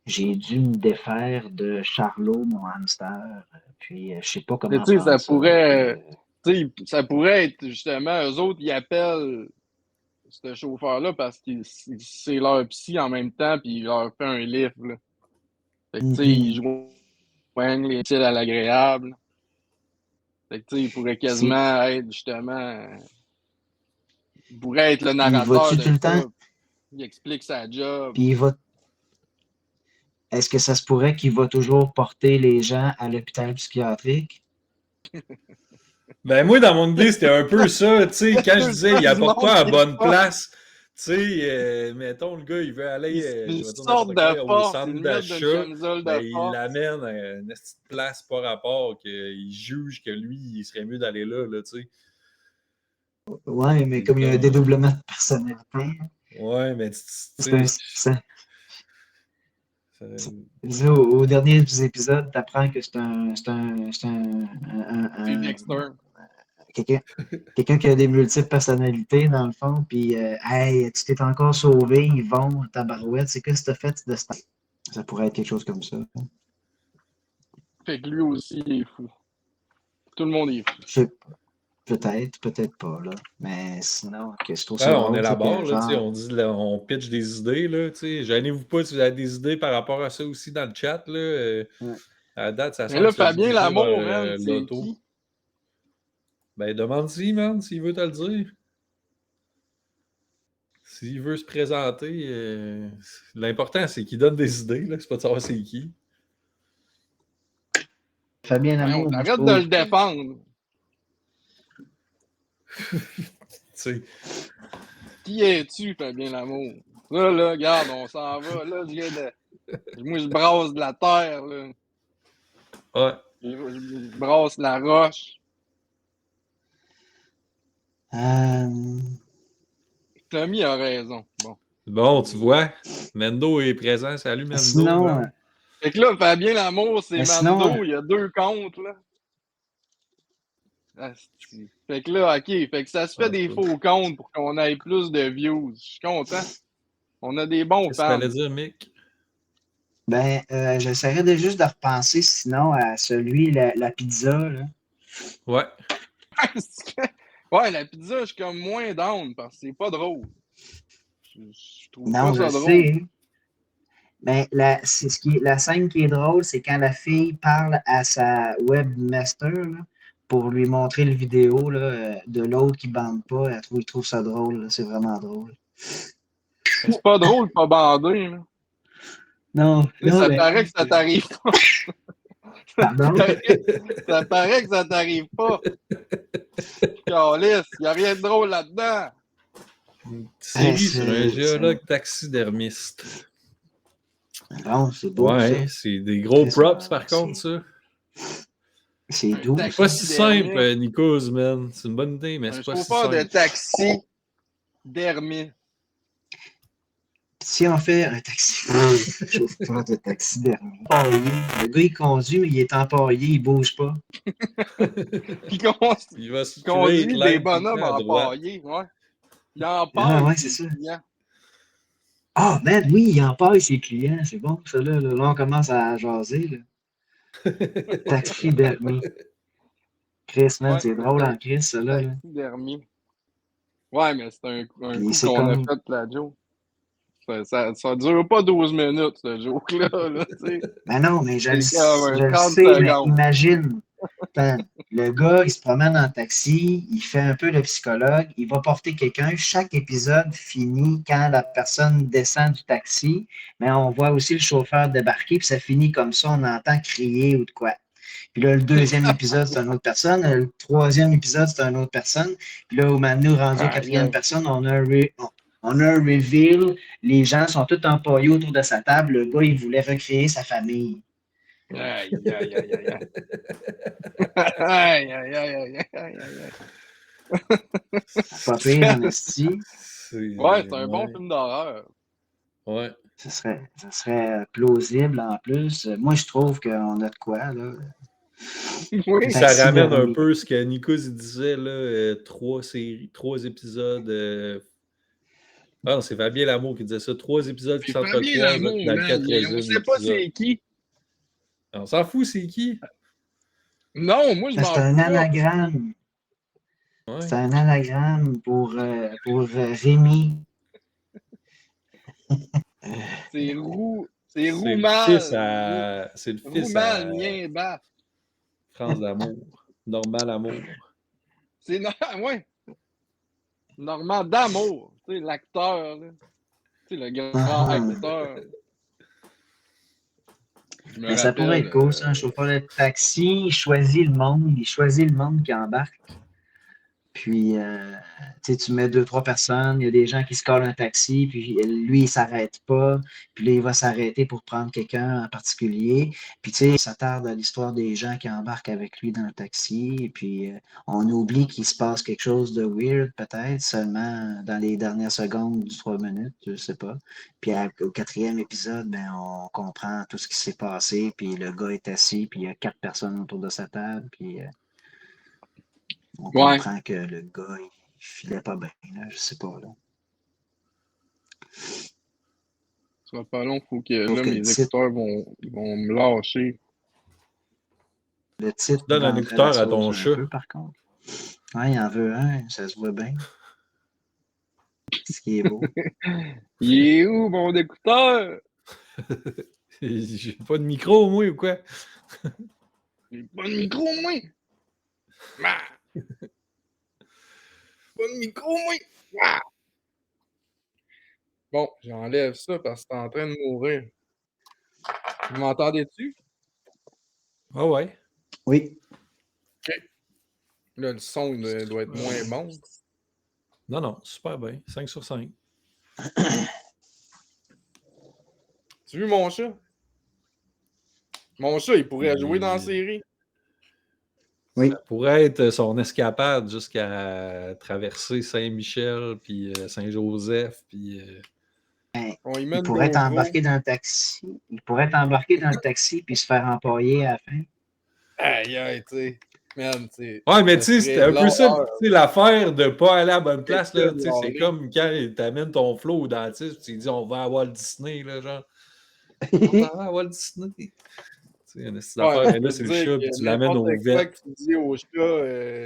J'ai dû me défaire de Charlot, mon hamster. Puis je sais pas Mais comment tu sais, prendre ça. Puis, ça pourrait être justement, eux autres, ils appellent ce chauffeur-là parce que c'est leur psy en même temps, puis il leur fait un lift. Là. Fait que tu sais, ils joignent les utiles à l'agréable. Fait que tu sais, il pourrait c'est, quasiment être justement. Il pourrait être le il narrateur va-tu de tout le temps? ça. Il explique sa job. Puis est-ce que ça se pourrait qu'il va toujours porter les gens à l'hôpital psychiatrique? Ben, moi, dans mon idée, c'était un peu ça. Tu sais, quand je disais, il apporte pas à du la monde bonne place. Tu sais, mettons, le gars, il veut aller, Une je vais dire sorte n'importe de quoi, au force, centre une merde de d'achat. camisole Ben, de il force. l'amène à une petite place par rapport, qu'il juge que lui, il serait mieux d'aller là, tu sais. Ouais, mais comme il y a un dédoublement de personnalité, Ouais, mais tu sais, au dernier épisode, tu apprends que c'est Dexter. quelqu'un qui a des multiples personnalités, dans le fond, puis hey, tu t'es encore sauvé, ils vont, tabarouette, c'est qu'est-ce que tu as fait de ce temps? Ça pourrait être quelque chose comme ça. Fait que lui aussi, il est fou. Tout le monde est fou. Je sais pas. Peut-être pas, là. Mais sinon, je trouve ça on drôle, élabore, que, là, genre... on dit, là, on pitch des idées, là, tu sais. Gênez-vous pas si vous avez des idées par rapport à ça aussi dans le chat, là. Ouais. À la date, ça Mais semble là, se Fabien diriger Lamour, vers man, c'est l'auto. qui? Ben, demande-y, man, s'il veut te le dire. S'il veut se présenter, l'important, c'est qu'il donne des idées, là. C'est pas de savoir c'est qui. Fabien Lamour, moi, je Arrête de trouve le défendre. Tu sais. Qui es-tu, Fabien Lamour? Là, regarde, on s'en va. Là, moi, je brasse de la terre, là. Ouais. Je brasse la roche. Tommy a raison. Bon, tu vois, Mendo est présent. Salut, Mendo. Sinon, Fait que là, Fabien Lamour, c'est sinon, Mando. Il y a 2 comptes, là. Asti. Fait que là, OK. Fait que ça se fait des faux comptes pour qu'on ait plus de views. Je suis content. On a des bons Qu'est-ce que fans. tu allais dire, Mick? ben, j'essaierais de juste de repenser sinon à celui, la pizza, là. Ouais. Ouais, la pizza, je suis comme moins down parce que c'est pas drôle. Je trouve Non, pas ça je drôle. sais. Mais la scène qui est drôle, c'est quand la fille parle à sa webmaster là, pour lui montrer le vidéo là, de l'autre qui bande pas. Il trouve ça drôle. Là. C'est vraiment drôle. C'est pas drôle, pas bandé. Là. Non, Ça mais... paraît que ça t'arrive pas. Pardon? Ça paraît que ça t'arrive pas. Calisse, il n'y a rien de drôle là-dedans. Une série sur un géologue taxidermiste. Non, c'est beau. Ouais, c'est des gros props par contre, ça. C'est doux. C'est pas si simple, Nikos, man. C'est une bonne idée, mais c'est pas si simple. Chauffeur de taxi dermis. Si on fait un taxi, chauffeur de taxidermie. Le gars, il conduit, mais il est empaillé, il bouge pas. Il va conduit des bonhommes empaillés, ouais. Il empaille ouais, c'est ses clients. Ah, man, oui, il empaille ses clients. C'est bon, ça, là. Là, on commence à jaser, là. Taxidermie. Chris, man, c'est drôle en Chris, ça, là. Taxidermie. Ouais, mais c'est un coup qu'on a fait, la joke. Ça dure pas 12 minutes, ce joke-là. Là, ben non, mais je le sais, secondes. mais imagine. Le gars, il se promène en taxi, il fait un peu le psychologue, il va porter quelqu'un. Chaque épisode finit quand la personne descend du taxi, mais on voit aussi le chauffeur débarquer, puis ça finit comme ça, on entend crier ou de quoi. Puis là, le deuxième épisode, c'est une autre personne. Le troisième épisode, c'est une autre personne. Puis là, au moment où rendu à quatrième personne, on a un reveal. Les gens sont tous empaillés autour de sa table. Le gars, il voulait recréer sa famille. Aïe, aïe, aïe, aïe. Aïe, aïe, aïe, aïe, aïe. Pas pire en esti. Ouais, c'est un bon film d'horreur. Ouais. Ça serait plausible en plus. Moi, je trouve qu'on a de quoi, là. Oui, ça ramène un peu ce que Nikos disait, là, 3 épisodes. Ah non, c'est Fabien Lamour qui disait ça. 3 épisodes qui s'entrecroisent dans le 4e. On sait pas c'est qui. On s'en fout, c'est qui? Non, moi, je m'en fous. C'est un anagramme. Ouais. C'est un anagramme pour Rémi. C'est Roumal. C'est le fils Roumal, mien, baf. France d'amour. Normal Amour. C'est ouais. Normand d'Amour. Tu sais, l'acteur, là. Tu sais, le grand Uh-huh. acteur. Je me Mais ça pourrait être rappelle. cool, ça, un chauffeur de taxi, il choisit le monde qui embarque. Puis, tu sais, tu mets 2, 3 personnes, il y a des gens qui se collent un taxi, puis lui, il s'arrête pas, puis là, il va s'arrêter pour prendre quelqu'un en particulier. Puis, tu sais, il s'attarde à l'histoire des gens qui embarquent avec lui dans le taxi, et puis on oublie qu'il se passe quelque chose de weird, peut-être, seulement dans les dernières secondes du 3 minutes, je sais pas. Puis, au 4e épisode, ben, on comprend tout ce qui s'est passé, puis le gars est assis, puis il y a 4 personnes autour de sa table, puis on Ouais. comprend que le gars, il filait pas bien, là, je sais pas, là. Ça sera pas long, faut que Sauf là, que mes écouteurs vont me lâcher. le Tu titre donnes un vendrait la écouteur à ton sauce un chat. peu, par contre. Ouais, il en veut un, ça se voit bien. Ce qui est beau. Il est où, mon écouteur? J'ai pas de micro, moi, ou quoi? J'ai pas de micro, moi! Ah! Pas de micro, moi! Ah! Bon, j'enlève ça parce que t'es en train de mourir. Vous m'entendez-tu? Ah ouais. Oui. Là, le son doit être moins bon. Non, non, super bien. 5 sur 5. Tu as vu mon chat? Mon chat, il pourrait jouer dans la série. Oui. Ça pourrait être son escapade jusqu'à traverser Saint-Michel, puis Saint-Joseph, puis... On y met Il une pourrait GoPro. t'embarquer dans le taxi. Il pourrait t'embarquer dans le taxi puis se faire empailler à la fin. Aïe, aïe, tu sais. Man, tu sais. Ouais, mais ça tu sais, c'était serait un peu ça, l'horreur. tu sais, l'affaire de pas aller à la bonne place, là, tu sais, c'est L'horreur. comme quand t'amènes ton flow au dentiste, tu lui dis, on va à Walt Disney, là, genre, on s'en va à Walt Disney. Tu sais, une petite Ouais, affaire, mais je là, peux c'est te le dire chat, puis que tu l'amènes n'importe au quoi vet. que tu dis au chat,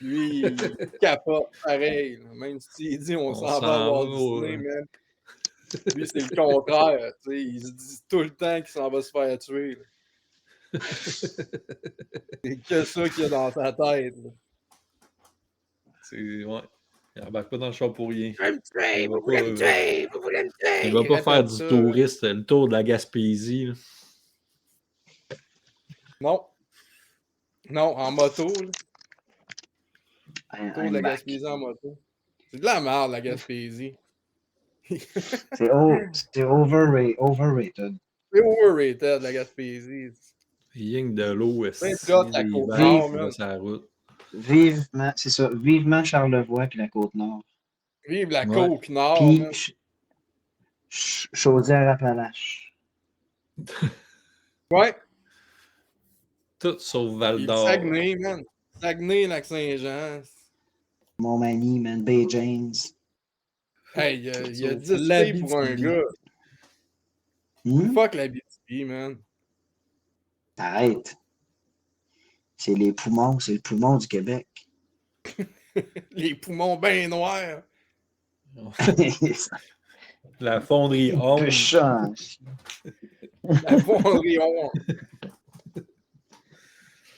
lui, il capote pareil. Là. Même si tu lui dis on s'en va à Walt Disney, man. Lui, c'est le contraire. Tu sais, il se dit tout le temps qu'il s'en va se faire tuer. Là. C'est que ça qu'il y a dans sa tête. Là. C'est, ouais, il embarque pas dans le char pour rien. Vous voulez me tuer, Il va vous voulez me pas, tuer, vous voulez me tuer. il va pas faire Répète du ça, touriste, le tour de la Gaspésie, là. Non. Non, en moto. Là. Tour de la back. Gaspésie en moto. C'est de la merde, la Gaspésie. C'est overrated. C'est overrated, la Gaspésie. Rien que de l'eau, C'est esti, hot, la des côte vagues nord, sur man. sa route. Vivement, c'est ça. Vivement Charlevoix puis la Côte-Nord. Vive la Ouais. côte nord, Puis man. Chaudière-Appalaches. Ouais. Tout sauf Val Puis le d'Or. Saguenay, man. Saguenay, Lac-Saint-Jean. Montmagny, man. Bay James. Hey, il y a Sauf 10 filles l'Abitibi. pour un gars. Fuck la BTB, man. Arrête. C'est les poumons, c'est le poumon du Québec. Les poumons bien noirs. La fonderie Un peu 11. change. La fonderie ronde.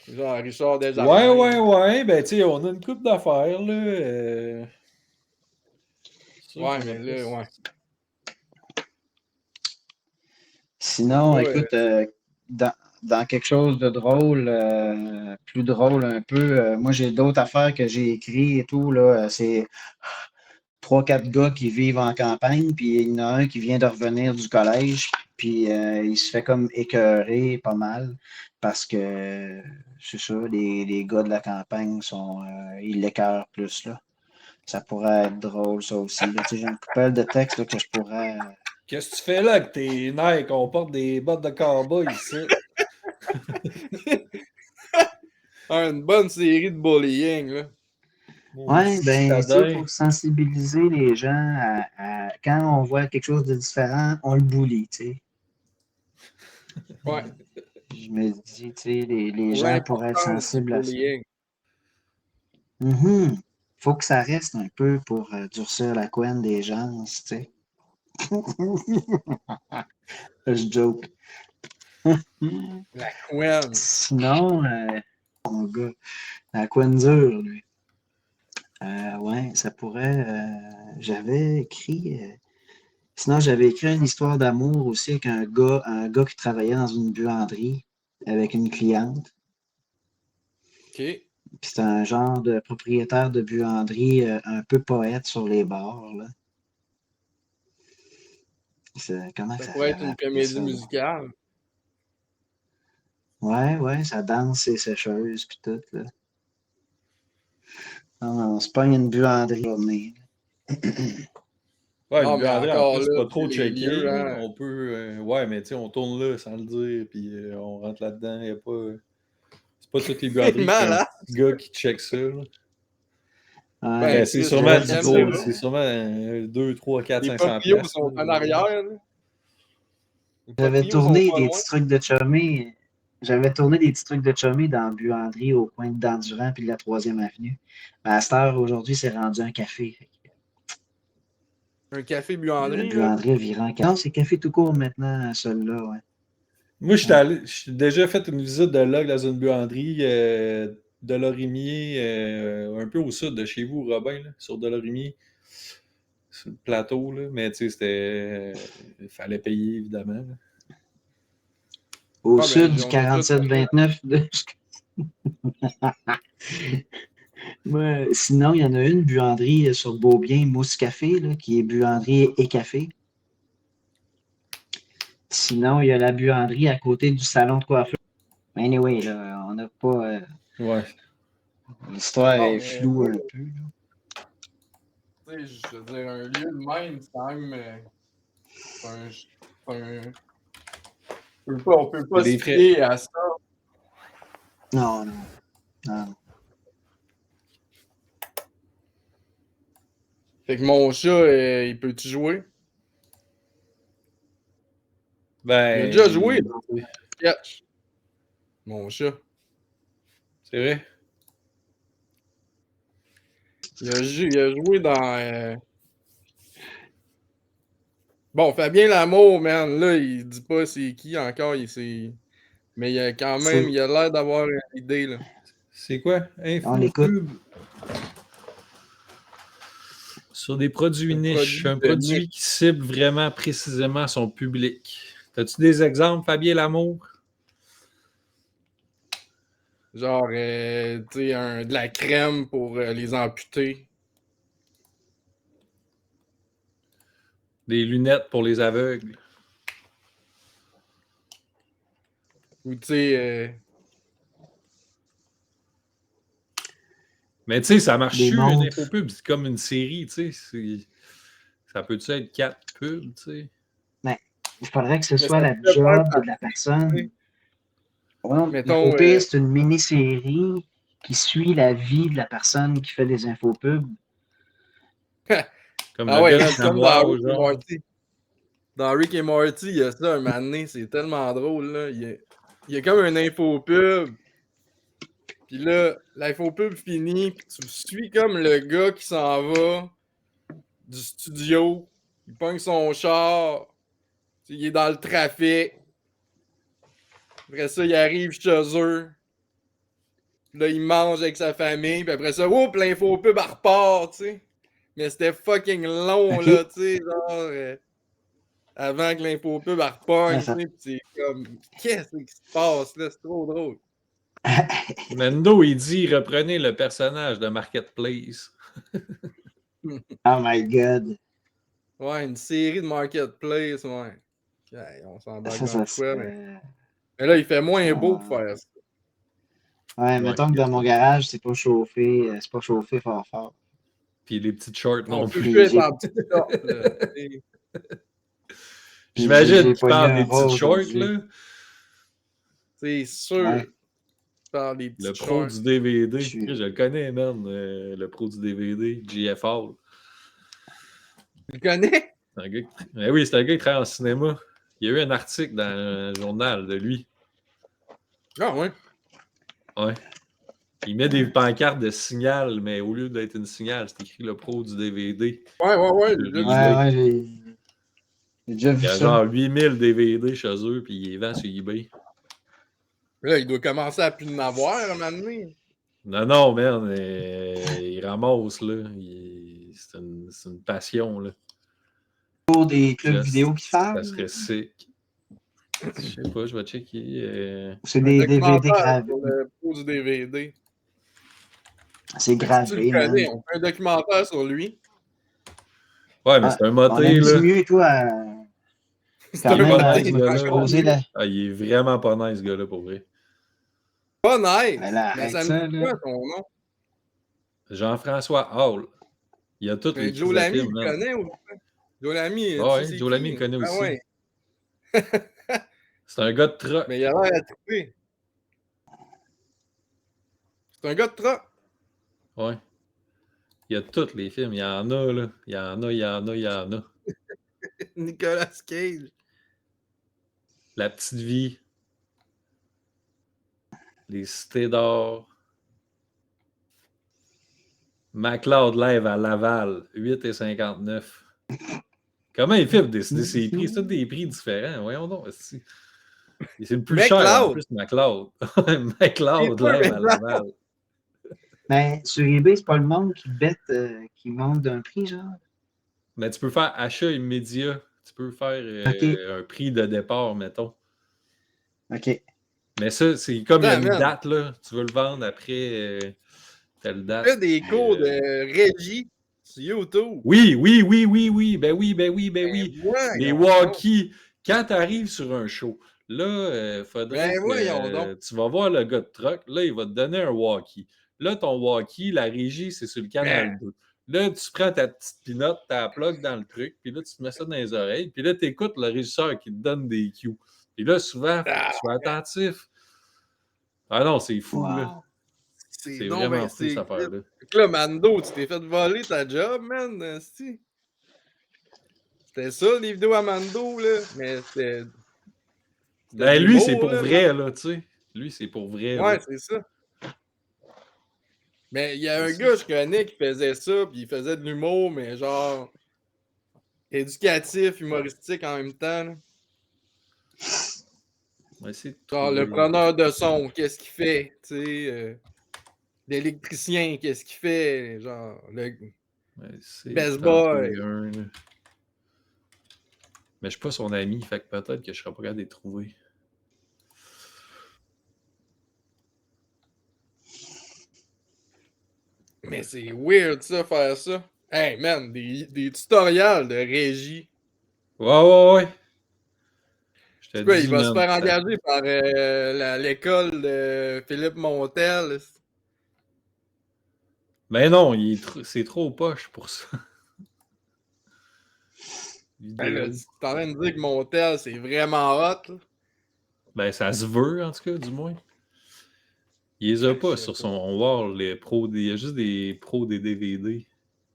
Genre Richard Desjardins. Ouais. Ben, tu sais, on a une coupe d'affaires, là. Ouais, mais là, ouais. Sinon, Ouais, écoute, dans quelque chose de drôle, plus drôle un peu, moi j'ai d'autres affaires que j'ai écrites et tout, là. C'est 3, 4 gars qui vivent en campagne, puis il y en a un qui vient de revenir du collège, puis il se fait comme écœurer pas mal parce que c'est ça, les gars de la campagne ils l'écœurent plus, là. Ça pourrait être drôle, ça aussi. Là. Tu sais, j'ai une couple de textes là, que je pourrais. Qu'est-ce que tu fais là avec tes Nike? On porte des bottes de cowboy ici. une bonne série de bullying, là. Oui, ben, il faut sensibiliser les gens quand on voit quelque chose de différent, on le bully, tu sais. Ouais. Je me dis, tu sais, les gens pourraient être sensibles à ça. Faut que ça reste un peu pour durcir la couenne des gens, tu sais. Je joke. La couenne. Sinon, mon gars, la couenne dure, lui. Ouais, ça pourrait. J'avais écrit Sinon, j'avais écrit une histoire d'amour aussi avec un gars qui travaillait dans une buanderie avec une cliente. OK. Puis c'était un genre de propriétaire de buanderie un peu poète sur les bords, là. Comment Ça ça pourrait être j'avais une appelé comédie ça, là? musicale. Ouais, ça danse ses sécheuses puis tout, là. On se pogne une buanderie à venir. Ouais, Non, une mais buanderie, en encore plus, là, pas tu sais, trop les checké. lieux, Là. hein. On peut. Ouais, mais tu sais, on tourne là sans le dire, puis on rentre là-dedans. Y a pas. C'est pas toutes les C'est buanderies qui ont un malade. petit gars qui check ça. Là. Ouais, Ben, Ben, c'est Chris, sûrement j'avais le du M, beau, c'est sûrement 2, 3, 4, les 500 proprios piastres. sont en arrière, là. Les J'avais proprios sont tourné pas des loin. petits trucs de chummy. J'avais tourné des petits trucs de chummy dans la buanderie au coin de Dandurand puis de la 3e avenue. Mais à cette heure, aujourd'hui, c'est rendu un café. Un café La buanderie, là. buanderie a viré en café. Non, c'est café tout court maintenant, celui-là, ouais. Moi, Ouais. j'ai déjà fait une visite de log dans une buanderie de Lorimier, un peu au sud de chez vous, Robin, là, sur de Lorimier, sur le plateau, là. Mais tu sais, c'était. Il fallait payer, évidemment. Là. Au Ah, sud ben, du on a tous fait ça. 47-29. Sinon, il y en a une buanderie sur Beaubien, Mousse Café, là, qui est buanderie et café. Sinon, il y a la buanderie à côté du salon de coiffure. Anyway, là, on n'a pas. Ouais. L'histoire Non, est mais floue moi, un peu, là. tu sais, je veux dire, un lieu de même, c'est quand même. C'est on peut pas se Les frais. fier à ça. Non, non, non. Fait que mon chat, il peut-tu jouer? Il a déjà joué Ben. dans le sketch. Mon chat. C'est vrai. Il a joué dans. Bon, Fabien Lamour, man, là, il dit pas c'est qui encore, mais il a quand même, il a l'air d'avoir une idée, là. C'est quoi? On Info l'écoute. pub sur des produits Un niches. produit Un de niche. produit qui cible vraiment précisément son public. As-tu des exemples, Fabien Lamour? Genre, tu sais, de la crème pour les amputés. Des lunettes pour les aveugles. Ou, tu sais, Mais tu sais, ça marche-tu, Des une montres. infopub? C'est comme une série, tu sais. Ça peut-tu être 4 pubs, tu sais? Ben, il faudrait que ce mais soit ça la pourrait faire job de la partie, tu personne. sais. Mettons, L'infopub, c'est une mini-série qui suit la vie de la personne qui fait les infopubs. Comme ah le ouais, gars dans comme dans Savoir, Rick et genre. Morty. Dans Rick et Morty, il y a ça un moment donné, c'est tellement drôle, là. Il y a comme une infopub. Puis là, l'infopub finit, puis tu suis comme le gars qui s'en va du studio. Il pogne son char. Il est dans le trafic. Après ça, il arrive chez eux. Là, il mange avec sa famille. Puis après ça, oups, l'infopub, elle repart, tu sais. Mais c'était fucking long, OK? là, tu sais, genre... avant que l'infopub elle Ouais, repogne, tu ça- sais, pis c'est comme, qu'est-ce qui se passe là? C'est trop drôle. Mendo, il dit reprenez le personnage de Marketplace. Oh my God. Ouais, une série de Marketplace, ouais. Okay, on s'embarque dans Ça de quoi, serait... mais là, il fait moins beau pour Ah, faire ça. ouais, Ouais. mettons que dans mon garage, c'est pas chauffé fort fort. Puis les petites shorts On non peut plus. plus être J'ai en petite short, là. Tu J'imagine qu'il pogné parle un des rat petites shorts, aujourd'hui. là. C'est sûr, Ouais, par les Le petites pro shorts. du DVD. je suis... Je le connais, man. Le pro du DVD, GF Hall. Tu le connais? C'est un gars oui, c'est un gars qui travaille en cinéma. Il y a eu un article dans un journal de lui. Ah ouais. Ouais. Il met des pancartes de signal, mais au lieu d'être une signal, c'est écrit le pro du DVD. Ouais, Le j'ai déjà vu ça. Ouais, remake. j'ai déjà Il vu y a ça. genre 8000 DVD chez eux, puis il les vend sur eBay. Là, il doit commencer à plus en avoir, à un moment donné. Non, man. Il ramasse, là. C'est une passion, là. Pour des clubs Ça, vidéo qui ça parlent? serait sick. Je sais pas, je vais checker. Ou c'est Un des DVD documentaire gravés? sur le pro du DVD. C'est Fait que si tu le gravé, man. connais, on fait un documentaire sur lui. Ouais, mais Ah, c'est un on moté, aime là. mieux, toi, C'est quand un même, moté, tu ce m'as gars-là, exposé la... Ah, il est vraiment pas nice, ce gars-là, pour vrai. pas nice. Ben là, Mais arrête ça me ça, dit là. quoi ton nom? Jean-François Hall. Il a toutes les Mais crises Joe de Lamy, film, il le man. connaît ou pas? Joe Lamy, Ah tu sais ouais, c'est Joe Lamy, il qui? le connaît Ah aussi. ouais. C'est un gars de truck. Mais il a l'air à trouver. C'est un gars de truck. Ouais. Il y a tous les films. Il y en a, là. Il y en a, il y en a, il y en a. Nicolas Cage. La petite vie. Les cités d'or. MacLeod Live à Laval, 8,59. Comment il fait pour décider ses prix? C'est tous des prix différents. Voyons donc. C'est le plus cher en McLeod. plus, MacLeod. C'est MacLeod toi, Live à McLeod. Laval. Ben, sur eBay, c'est pas le monde qui bête, qui monte d'un prix, genre. Mais tu peux faire achat immédiat. Tu peux faire OK. un prix de départ, mettons. OK. Mais ça, c'est comme il y a Attends, une man. date, là. Tu veux le vendre après telle date. Fais des cours de régie sur YouTube. Oui, oui, oui, oui, oui. Ben oui, ben oui, ben Ben oui. Les voyons donc. walkies. Quand tu arrives sur un show, là, il faudrait Ben voyons que donc. tu vas voir le gars de truck. Là, il va te donner un walkie. Là, ton walkie, la régie, c'est sur le canal 2. Là, tu prends ta petite pinotte, tu la plugues dans le truc, puis là, tu te mets ça dans les oreilles, puis là, tu écoutes le régisseur qui te donne des cues. Puis là, souvent, il faut que tu sois attentif. Ah non, c'est fou, là. Wow. C'est donc vraiment ben, fou, cette affaire-là. Fait que là, Mando, tu t'es fait voler ta job, man. esti. C'était ça, les vidéos à Mando, là. Mais c'était. Ben, de lui, c'est l'humour, pour là, vrai, là, tu sais. Lui, c'est pour vrai, Ouais, là. c'est ça. Mais il y a un C'est ça. gars, je connais, qui faisait ça, puis il faisait de l'humour, mais genre. Éducatif, humoristique en même temps. Là. On va essayer de Genre, le trouver. preneur de son, qu'est-ce qu'il fait? Tu sais. L'électricien, qu'est-ce qu'il fait? Genre, le On va essayer best d'en boy. trouver un, là. Mais je suis pas son ami, fait que peut-être que je serais pas capable de les trouver. Mais c'est weird, ça, faire ça. Hey, man, des tutoriels de régie. Ouais. Je te C'est quoi, dis, il va se man, faire engager par l'école de Philippe Montel. Mais non, c'est trop poche pour ça. Ben là, Vidéo. tu es en train de dire que Montel, c'est vraiment hot. Là. Ben, ça se veut, en tout cas, du moins. Il les a pas sur son wall, les pros. Il y a juste des pros des DVD.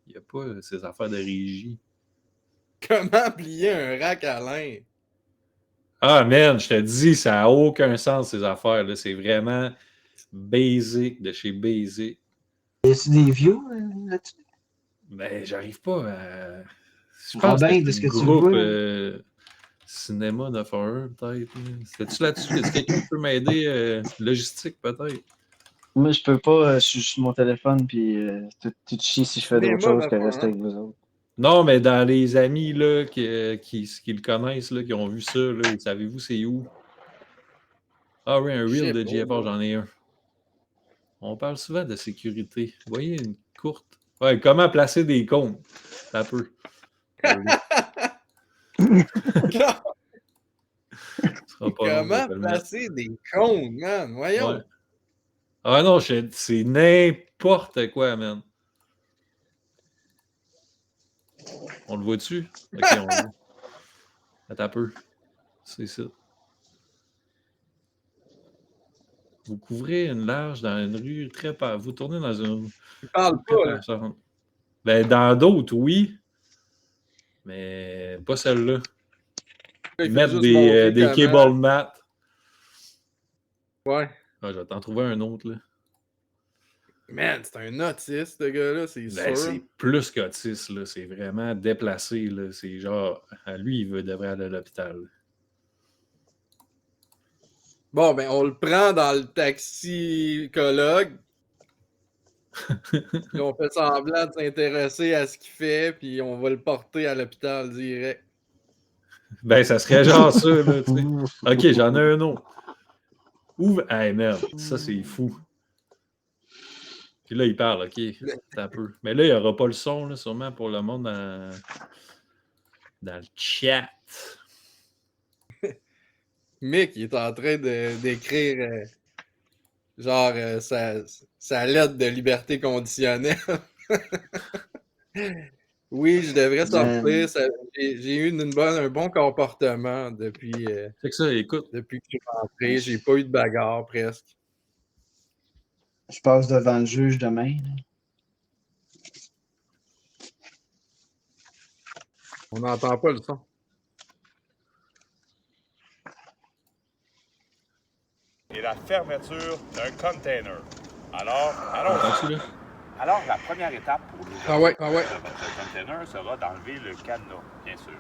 Il n'y a pas ces affaires de régie. Comment plier un rack à linge? Ah, man, je te dis, ça n'a aucun sens, ces affaires-là. C'est vraiment basic de chez basic. Y a-tu des views là-dessus? Ben, j'arrive pas à. Je pense Robin, que de c'est ce le que tu groupe vois. Cinéma 911, peut-être. C'était-tu là-dessus? Est-ce que quelqu'un peut m'aider? Logistique, peut-être? Moi, je peux pas sur mon téléphone, puis tout chier si je fais d'autres Cinéma choses que rester 911. avec vous autres. Non, mais dans les amis là, qui le connaissent, là, qui ont vu ça, là, savez-vous c'est où? Ah oui, un Je reel sais de pas, JFR, moi. j'en ai un. On parle souvent de sécurité. Vous voyez une courte. Ouais, comment placer des comptes? Ça peut. Comment placer des comptes, man? Voyons. Ouais. Ah non, c'est n'importe quoi, man. On le voit-tu? Ok, on le voit. Attends un peu. C'est ça. Vous couvrez une large dans une rue très passante. Vous tournez dans une Il parle très pas, là. passante. Ben, dans d'autres, oui. Mais pas celle-là. Il Ils fait mettent juste montrer des comment. cable mats. Ouais. Ah, je vais t'en trouver un autre, là. Man, c'est un autiste, ce gars-là, c'est Ben, sûr. c'est plus qu'autiste, là. C'est vraiment déplacé, là. C'est genre, lui, devrait aller à l'hôpital. Bon, ben, on le prend dans le taxicologue. Puis on fait semblant de s'intéresser à ce qu'il fait, puis on va le porter à l'hôpital direct. Ben, ça serait genre ça, là, tu sais. OK, j'en ai un autre. Hey, merde, ça, c'est fou. Puis là, il parle, OK, attends un peu. Mais là, il n'y aura pas le son, là, sûrement, pour le monde dans le chat. Mick, il est en train d'écrire sa lettre de liberté conditionnelle. Oui, je devrais sortir. J'ai eu un bon comportement depuis, C'est que ça, écoute. depuis que je suis rentré. J'ai pas eu de bagarre presque. Je passe devant le juge demain. On n'entend pas le son. Et la fermeture d'un container. Alors, allons-y. Alors, la première étape pour l'ouverture de votre container sera d'enlever le cadenas, bien sûr.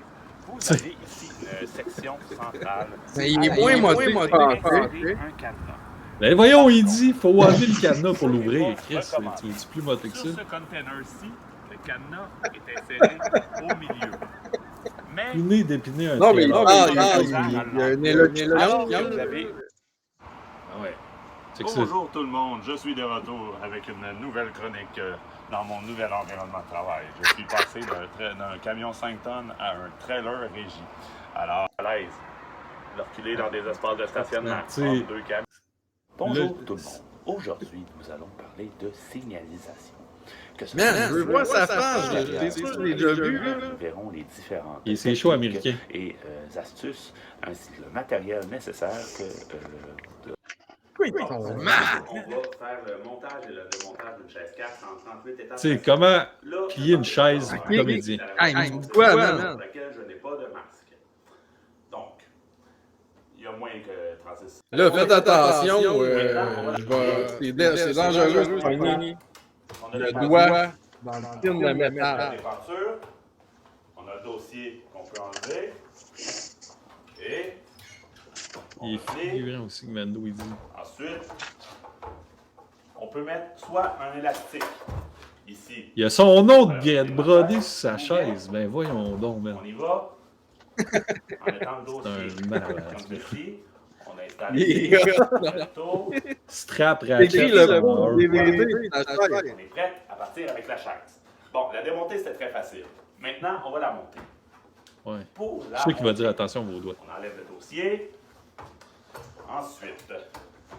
Vous avez ici une section centrale. Mais il est moins motivé que un cadenas. Ben voyons, il dit, il faut enlever le cadenas pour l'ouvrir. Chris, tu es plus moté que ça? Sur ce container-ci, le cadenas est inséré au milieu. Mais... Piner, dépiner un non, mais il y a une éloquence. Ah ouais. Bonjour tout le monde, je suis de retour avec une nouvelle chronique dans mon nouvel environnement de travail. Je suis passé d'un camion 5 tonnes à un trailer régie. Alors, à l'aise, de reculer dans des espaces de stationnement entre deux camions. Bonjour tout le monde. Aujourd'hui, nous allons parler de signalisation. Je veux voir sa face, j'ai déjà vu. Nous verrons les différentes et c'est chaud américain. Et astuces, ainsi que le matériel nécessaire que... Oui, on va faire le montage et le démontage d'une chaise 4 en 38 étapes. Tu sais, comment plier une chaise comédien? Quoi, dans laquelle je n'ai pas de masque. Donc, il y a moins que 36. Là, faites attention, c'est dangereux de pogner le doigt dans le film de métal. On a le dossier qu'on peut enlever. Et... Il est figurant aussi que Mando, il dit. Ensuite, on peut mettre soit un élastique ici. Il y a son nom de brodé sur sa chaise. Ben voyons donc, man. On y va. En mettant le dossier comme ceci. On installe le strap ratchet. On est prêt à partir avec la chaise. Bon, la démonter, c'était très facile. Maintenant, on va la monter. Ouais. Pour la je sais qu'il va dire attention vos doigts. On enlève le dossier. Ensuite,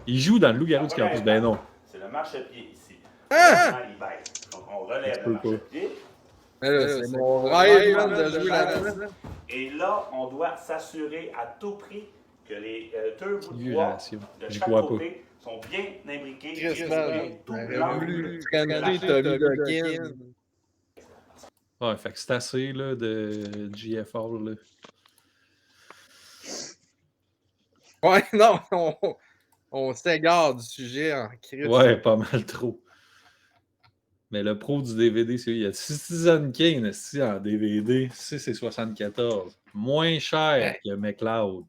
il joue dans le loup-garou du campus. Ben non. c'est le marchepied ici. Il baisse. Donc, on relève le marchepied. C'est mon rêve, de jouer là-dedans. Et là, on doit s'assurer à tout prix que les deux bouts de bois de chaque côté sont bien imbriqués. Ouais, fait que c'est assez là, de GFR. Là. Ouais, non, on s'égare du sujet en crise. Ouais, pas mal trop. Mais le pro du DVD, c'est il y a Citizen Kane ici en DVD. C'est 74. Moins cher que McLeod.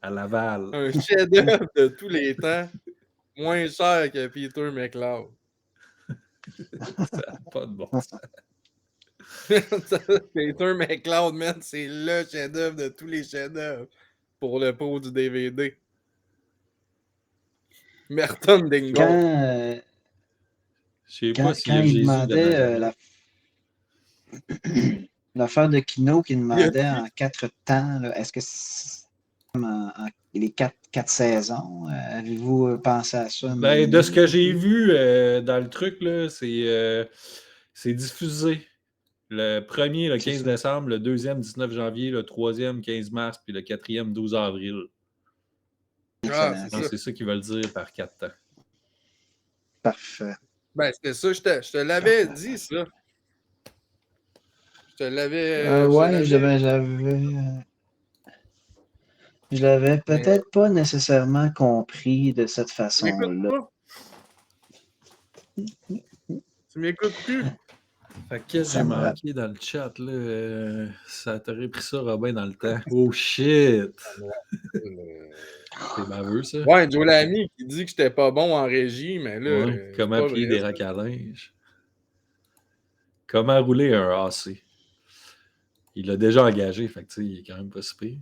À Laval. Un chef-d'œuvre de tous les temps. Moins cher que Peter McLeod. Ça n'a pas de bon sens. Peter McLeod, man, c'est le chef-d'œuvre de tous les chefs-d'œuvre pour le pot du DVD. Merton Dingle. Je sais pas si quand il demandait l'affaire de Kino qui demandait en 4 temps, est-ce que c'est les 4 saisons? Avez-vous pensé à ça? Ben, de ce que j'ai vu dans le truc, là, c'est diffusé. Le premier, le 15 décembre, le deuxième, 19 janvier, le troisième, 15 mars, puis le quatrième, 12 avril. C'est ça qu'ils veulent dire par 4 temps. Parfait. Ben, c'était ça, je te l'avais dit, ça. Je te l'avais... ouais, je l'avais peut-être pas nécessairement compris de cette façon-là. Tu m'écoutes plus? Fait que j'ai manqué dans le chat, là. Ça t'aurait pris ça, Robin, dans le temps. Oh shit! C'est baveux, ça. Ouais, Joe Lamy qui dit que j'étais pas bon en régie, mais là. Ouais, comment plier des racks à linge? Comment rouler un AC? Il l'a déjà engagé, fait que tu sais, il est quand même pas si pire.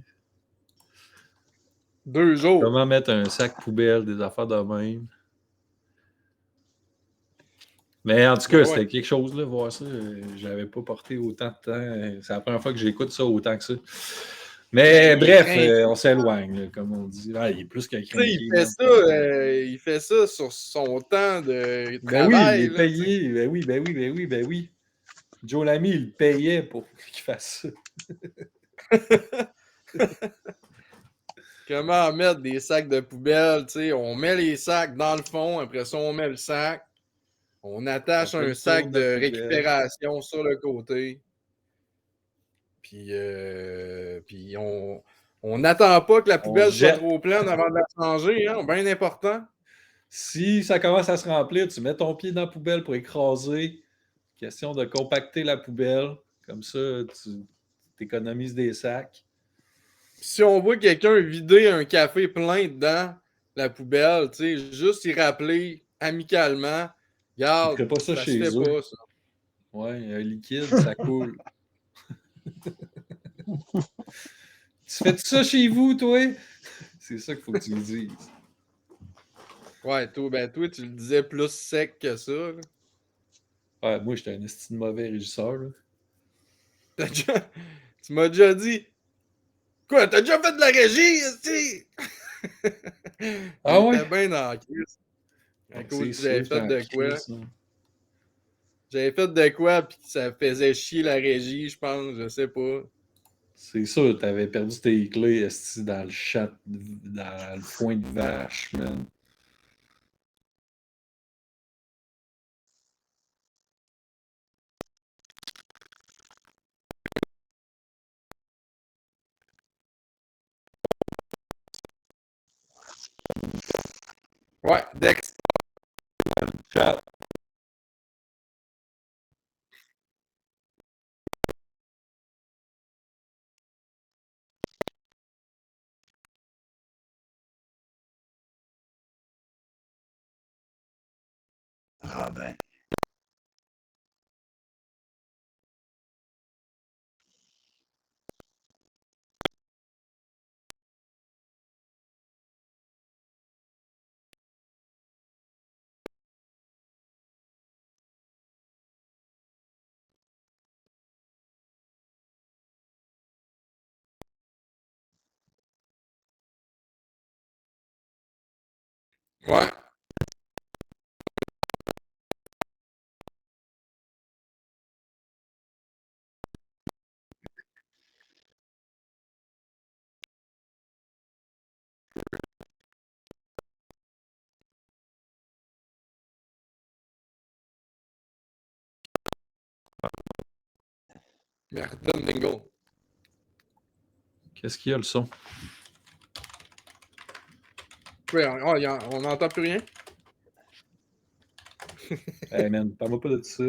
2 jours. Comment mettre un sac poubelle, des affaires de même. Mais en tout cas, Ouais. c'était quelque chose, là, voir ça. J'avais pas porté autant de temps. C'est la première fois que j'écoute ça autant que ça. Mais Ben, bref, on s'éloigne, là, comme on dit. Ah, il est plus que Tu sais, craqué. il fait ça sur son temps de Ben oui, travail. il est là, payé. Ben oui. Joe Lamy, il le payait pour qu'il fasse ça. Comment mettre des sacs de poubelle, tu sais, on met les sacs dans le fond, après ça, on met le sac, on attache On fait un le sac tour de de la poubelle. récupération sur le côté. Puis on n'attend pas que la poubelle soit jette. trop pleine avant de la changer, hein, bien important. Si ça commence à se remplir, tu mets ton pied dans la poubelle pour écraser. Question de compacter la poubelle. Comme ça, tu économises des sacs. Si on voit quelqu'un vider un café plein dedans la poubelle, tu sais, juste y rappeler amicalement, Ils ne regarde, feraient pas ça ça se chez fait eux. pas, ça. Ouais, un liquide, ça coule. Tu fais ça chez vous, toi? C'est ça qu'il faut que tu lui dises. Ouais, toi, tu le disais plus sec que ça. Là. Ouais, moi, j'étais un esti de mauvais régisseur. Là. Tu m'as déjà dit. Quoi, t'as déjà fait de la régie, esti? Ah ouais? J'étais bien dans la crise. À cause que j'avais fait de quoi. J'avais fait de quoi, puis ça faisait chier la régie, je pense, je sais pas. C'est sûr, t'avais perdu tes clés esti, dans le chat, dans le foin de vache, man. Ouais, Dex. Chat. Ah ben. Ouais. Merton Dingle. Qu'est-ce qu'il y a le son? Ouais, on n'entend plus rien? Hey man, parle-moi pas de ça.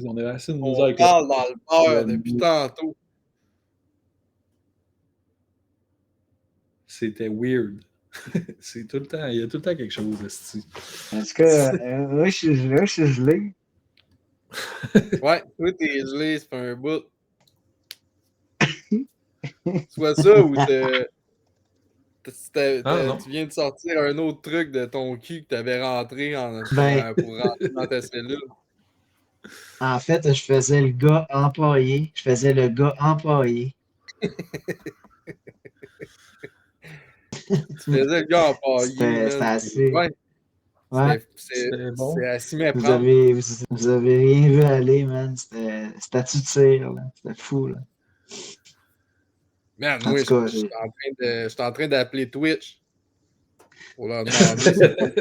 On est assez de nous On avec parle dans le beurre le- depuis tantôt. C'était weird. C'est tout le temps, il y a tout le temps quelque chose, esti. En tout cas, moi, je suis gelé. Ouais, toi, t'es gelé, c'est pas un bout. Soit ça ou Ah non. tu viens de sortir un autre truc de ton cul que t'avais rentré Ben. pour rentrer dans ta cellule. En fait, je faisais le gars empaillé. Je faisais le gars empaillé. Tu faisais le gars empaillé, C'était man. assez. Ouais, Ouais. C'était bon. c'est à s'y Vous méprendre. vous avez rien vu aller, man. C'était tout tir, là. C'était fou, là. Man, En oui, tout cas, je suis en train d'appeler Twitch pour leur demander c'est quoi le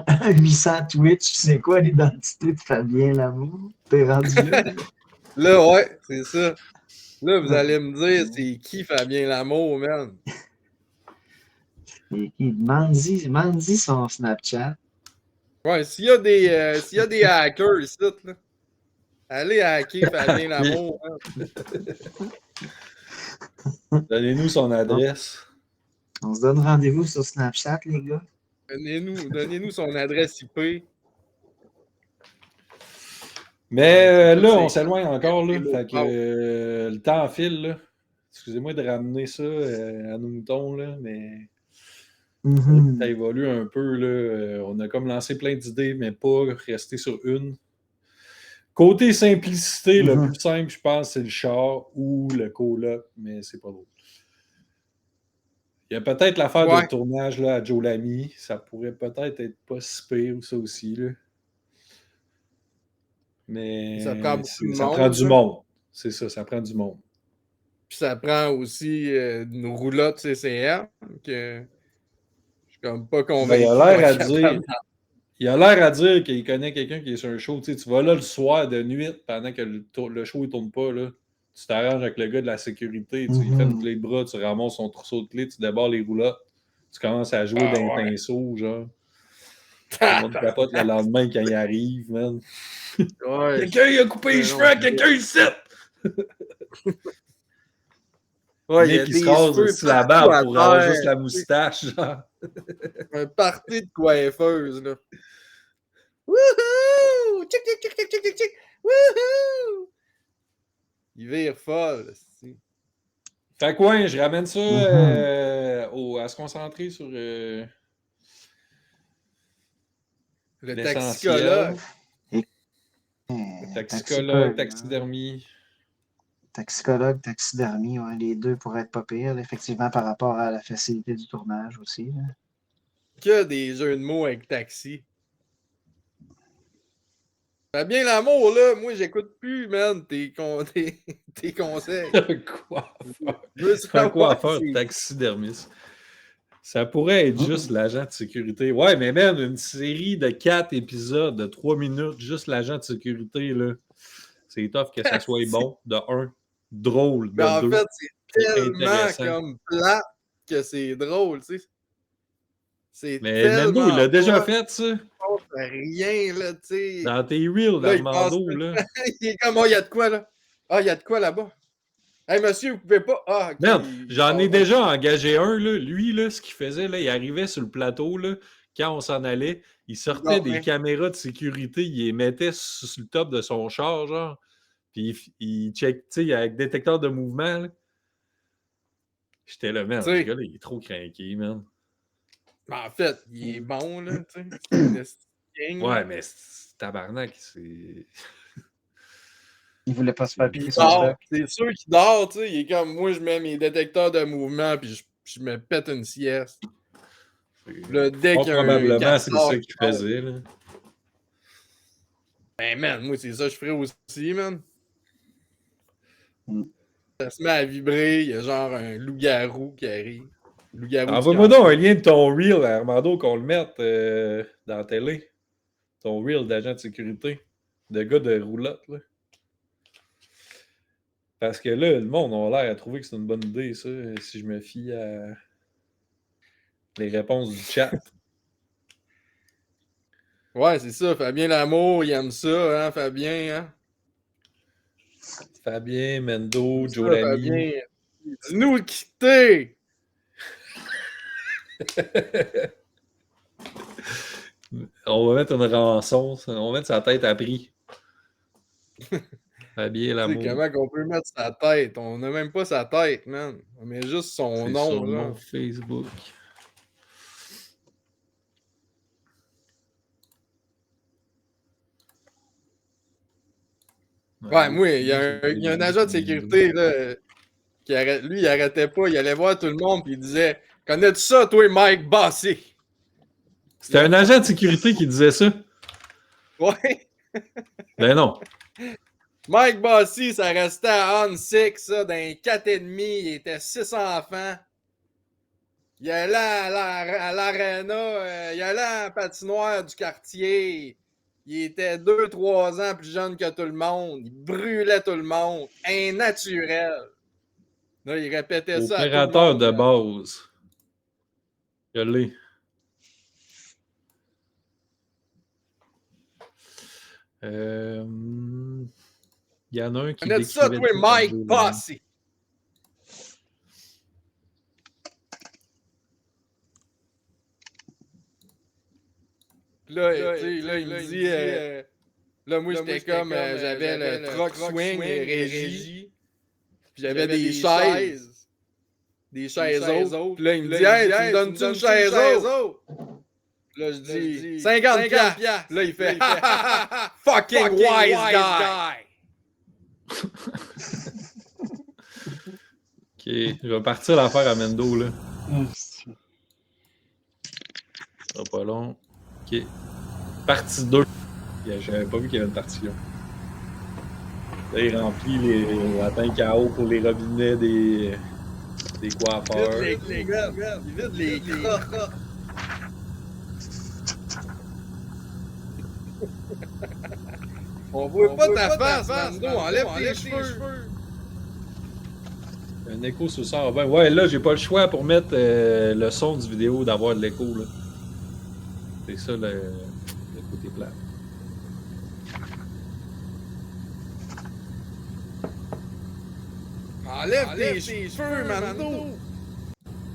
problème. 800 Twitch, c'est quoi l'identité de Fabien Lamour? T'es rendu là? Là, ouais, c'est ça. Là, vous allez me dire, c'est qui Fabien Lamour, man? Demande-y son Snapchat. Ouais, s'il y a des hackers ici, là, allez hacker Fabien Lamour. Man. Donnez-nous son adresse. On se donne rendez-vous sur Snapchat, les gars. Donnez-nous son adresse IP. Mais Tout là, c'est- on s'éloigne encore. Là, c'est fait que beau. le temps file. Là. Excusez-moi de ramener ça à nos moutons, là, mais ça évolue un peu. Là. On a comme lancé plein d'idées, mais pas resté sur une. Côté simplicité, le plus simple, je pense, c'est le char ou le coloc, mais c'est pas drôle. Il y a peut-être l'affaire de tournage là, à Joe Lamy. Ça pourrait peut-être être pas si pire, ça aussi. Là. Mais Ça prend beaucoup de ça monde. prend du monde. C'est ça, ça prend du monde. Puis ça prend aussi une roulotte CCM que je suis comme pas convaincu. Il a l'air à dire qu'il connaît quelqu'un qui est sur un show. Tu sais, tu vas là le soir de nuit pendant que le show ne tourne pas. Là. Tu t'arranges avec le gars de la sécurité. Tu lui fais une clé de bras, tu ramasses son trousseau de clés, tu débarres les roulottes. Tu commences à jouer d'un pinceau, genre. Tout le monde capote le lendemain quand il arrive, man. Quelqu'un il a coupé les cheveux à quelqu'un ici! Ouais, il y a qui des se rase cheveux aussi la partout barbe à pour avoir terre. juste la moustache, genre. Un party de coiffeuse, là. Wouhou! Tchic, tchic, tchic, tchic, tchic, tchic! Wouhou! Il vire folle, c'est. Fait que ouais, je ramène ça à se concentrer sur Le l'essentiel. Taxicologue, taxidermie. Taxicologue, taxidermie, ouais, les deux pourraient être pas pires, effectivement, par rapport à la facilité du tournage aussi. Là. Que des jeux de mots avec taxi. Fais bien l'amour, là. Moi, j'écoute plus, man, tes conseils. Quoi Je veux faire? Quoi savoir faire? c'est- Taxidermiste. Ça pourrait être juste l'agent de sécurité. Ouais, mais même une série de 4 épisodes de 3 minutes, juste l'agent de sécurité, là. C'est tough que ça soit bon, de 1, drôle, Mais de en 2, fait, c'est tellement intéressant. comme plat que c'est drôle, tu sais. C'est Mais Mendo, il tellement l'a déjà pas, fait, ça. rien, là, tu sais. Dans tes reels Là, il pense d'Armando, tout le là. temps. Il est comme, oh, il y a de quoi, là? Ah, il y a de quoi là-bas? Hey, monsieur, vous pouvez pas. Ah, ok. Merde, j'en ai déjà engagé un, là. Lui, là, ce qu'il faisait, là, il arrivait sur le plateau, là, quand on s'en allait, il sortait des caméras de sécurité, il les mettait sur le top de son char, genre. Puis il check, tu sais, avec détecteur de mouvement, là. J'étais là, merde, ce gars-là, il est trop craqué, man. Mais en fait, il est bon, là, tu sais. C'est un king. Ouais, mais tabarnak, c'est... Il voulait pas se faire piquer son dort. stock. C'est sûr qu'il dort, tu sais. Il est comme, moi, je mets mes détecteurs de mouvement, puis je me pète une sieste. Là, dès qu'il y a probablement, c'est ça qu'il faisait, là. Ben, man, moi, c'est ça que je ferais aussi, man. Ça se met à vibrer, il y a genre un loup-garou qui arrive. Envoie-moi donc un lien de ton reel, Armando, qu'on le mette dans la télé. Ton reel d'agent de sécurité. De gars de roulotte, là. Parce que là, le monde a l'air à trouver que c'est une bonne idée, ça, si je me fie à les réponses du chat. Ouais, c'est ça. Fabien Lamour, il aime ça, hein, Fabien, hein? Fabien, Mendo, Joe Lamy. Dis-nous le quitter! On va mettre une rançon, on va mettre sa tête à prix. Fabien Lamour. Tu sais comment qu'on peut mettre sa tête? On n'a même pas sa tête, man. On met juste son nom, son là. nom Facebook. Ouais, moi, il y a un agent de sécurité, là, lui, il arrêtait pas. Il allait voir tout le monde, puis il disait, connais-tu ça, toi, Mike Bossy? C'était un agent de sécurité qui disait ça? Ouais. Ben non. Mike Bossy, ça restait à On 6, ça, dans 4,5. Il était 6 enfants. Il allait à l'aréna, il allait à la patinoire du quartier. Il était 2-3 ans plus jeune que tout le monde. Il brûlait tout le monde. Un naturel. Là, il répétait ça à tout le monde. Opérateur de base. Je l'ai. Il y en a un qui connais ça, toi, Mike Bossy? Là, il me dit Là, moi, j'étais comme, j'avais le truck swing et régie. Puis j'avais des chaises. Des chaises autres. Puis là, il me dit, hey, tu me donnes-tu une chaise autre? Là, je dis, 50 piastres. Là, il fait, fucking wise guy. Ok, je vais partir l'affaire à Mendo, là. Ça sera pas long. Ok. Partie 2. J'avais pas vu qu'il y avait une partie 1. Là, il remplit la tank à eau pour les robinets des coiffeurs. Il vide les crocs. On voit pas ta face, Mando. Enlève tes cheveux. Un écho sur ça. Ben, ouais, là, j'ai pas le choix pour mettre le son du vidéo d'avoir de l'écho, là. C'est ça, le côté plat. Enlève tes cheveux, Mando.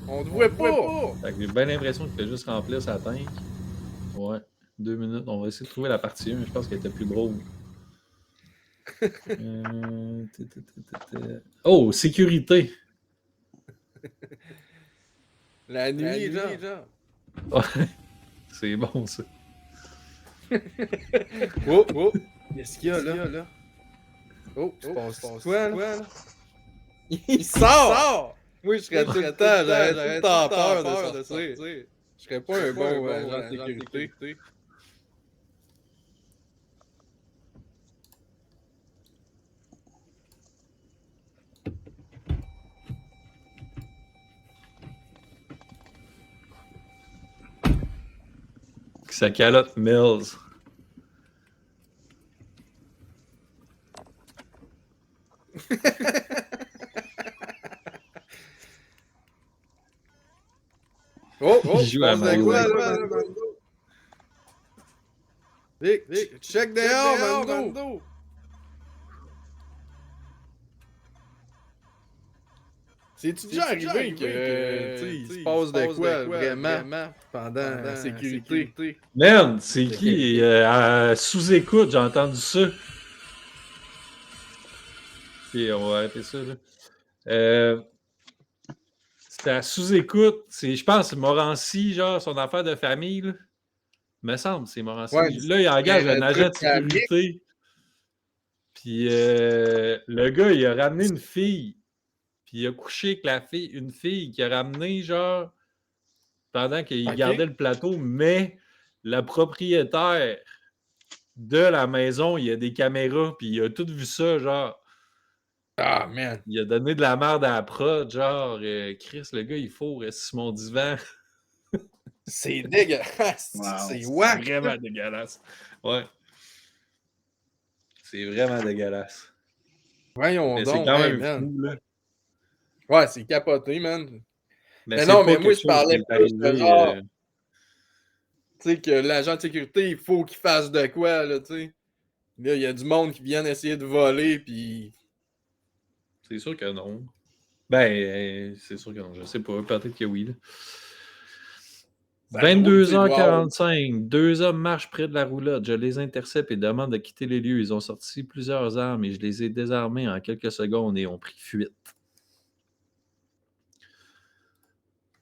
On te voit pas. Fait que j'ai bien l'impression qu'il fait juste remplir sa tank. Ouais, 2 minutes. On va essayer de trouver la partie 1. Je pense qu'elle était plus drôle. Oh, sécurité. La nuit, genre. Ouais, c'est bon, ça. Oh. Qu'est-ce qu'il y a, là? Oh, tu passes quoi, là? Il sort! Moi, je serais tout le temps, j'aurais tout le temps peur de sortir. Je serais pas un bon agent de sécurité. Sa calotte Mills. Il joue à Mario. Vic, check dehors, Mando. C'est-tu déjà arrivé qu'il se passe de quoi vraiment pendant la sécurité? Man, c'est qui? Sous-écoute, j'ai entendu ça. Ok, on va arrêter ça, là. C'était à sous-écoute. Je pense que c'est Morancy, genre, son affaire de famille, là. Me semble, c'est Morancy. Ouais, là, il engage un agent de sécurité. Puis le gars, il a ramené une fille. Puis il a couché avec une fille qui a ramené, genre, pendant qu'il gardait le plateau, mais le propriétaire de la maison, il y a des caméras, puis il a tout vu ça, genre. Ah, man. Il a donné de la merde à la prod, genre, Chris, le gars, il faut rester sur mon divan. C'est dégueulasse. Wow. C'est wack. C'est vraiment dégueulasse. Ouais. C'est vraiment dégueulasse. Voyons Mais donc, c'est quand même man. fou, là. Ouais, c'est capoté, man. Mais non, mais pas moi, quelque je parlais chose qui est plus de arrivé, genre... Tu sais, que l'agent de sécurité, il faut qu'il fasse de quoi, là, tu sais. Là, il y a du monde qui vient essayer de voler, puis... C'est sûr que non. Ben, c'est sûr que non. Je sais pas. Peut-être que oui, là. 22h45. 2 hommes marchent près de la roulotte. Je les intercepte et demande de quitter les lieux. Ils ont sorti plusieurs armes et je les ai désarmés en quelques secondes et ont pris fuite.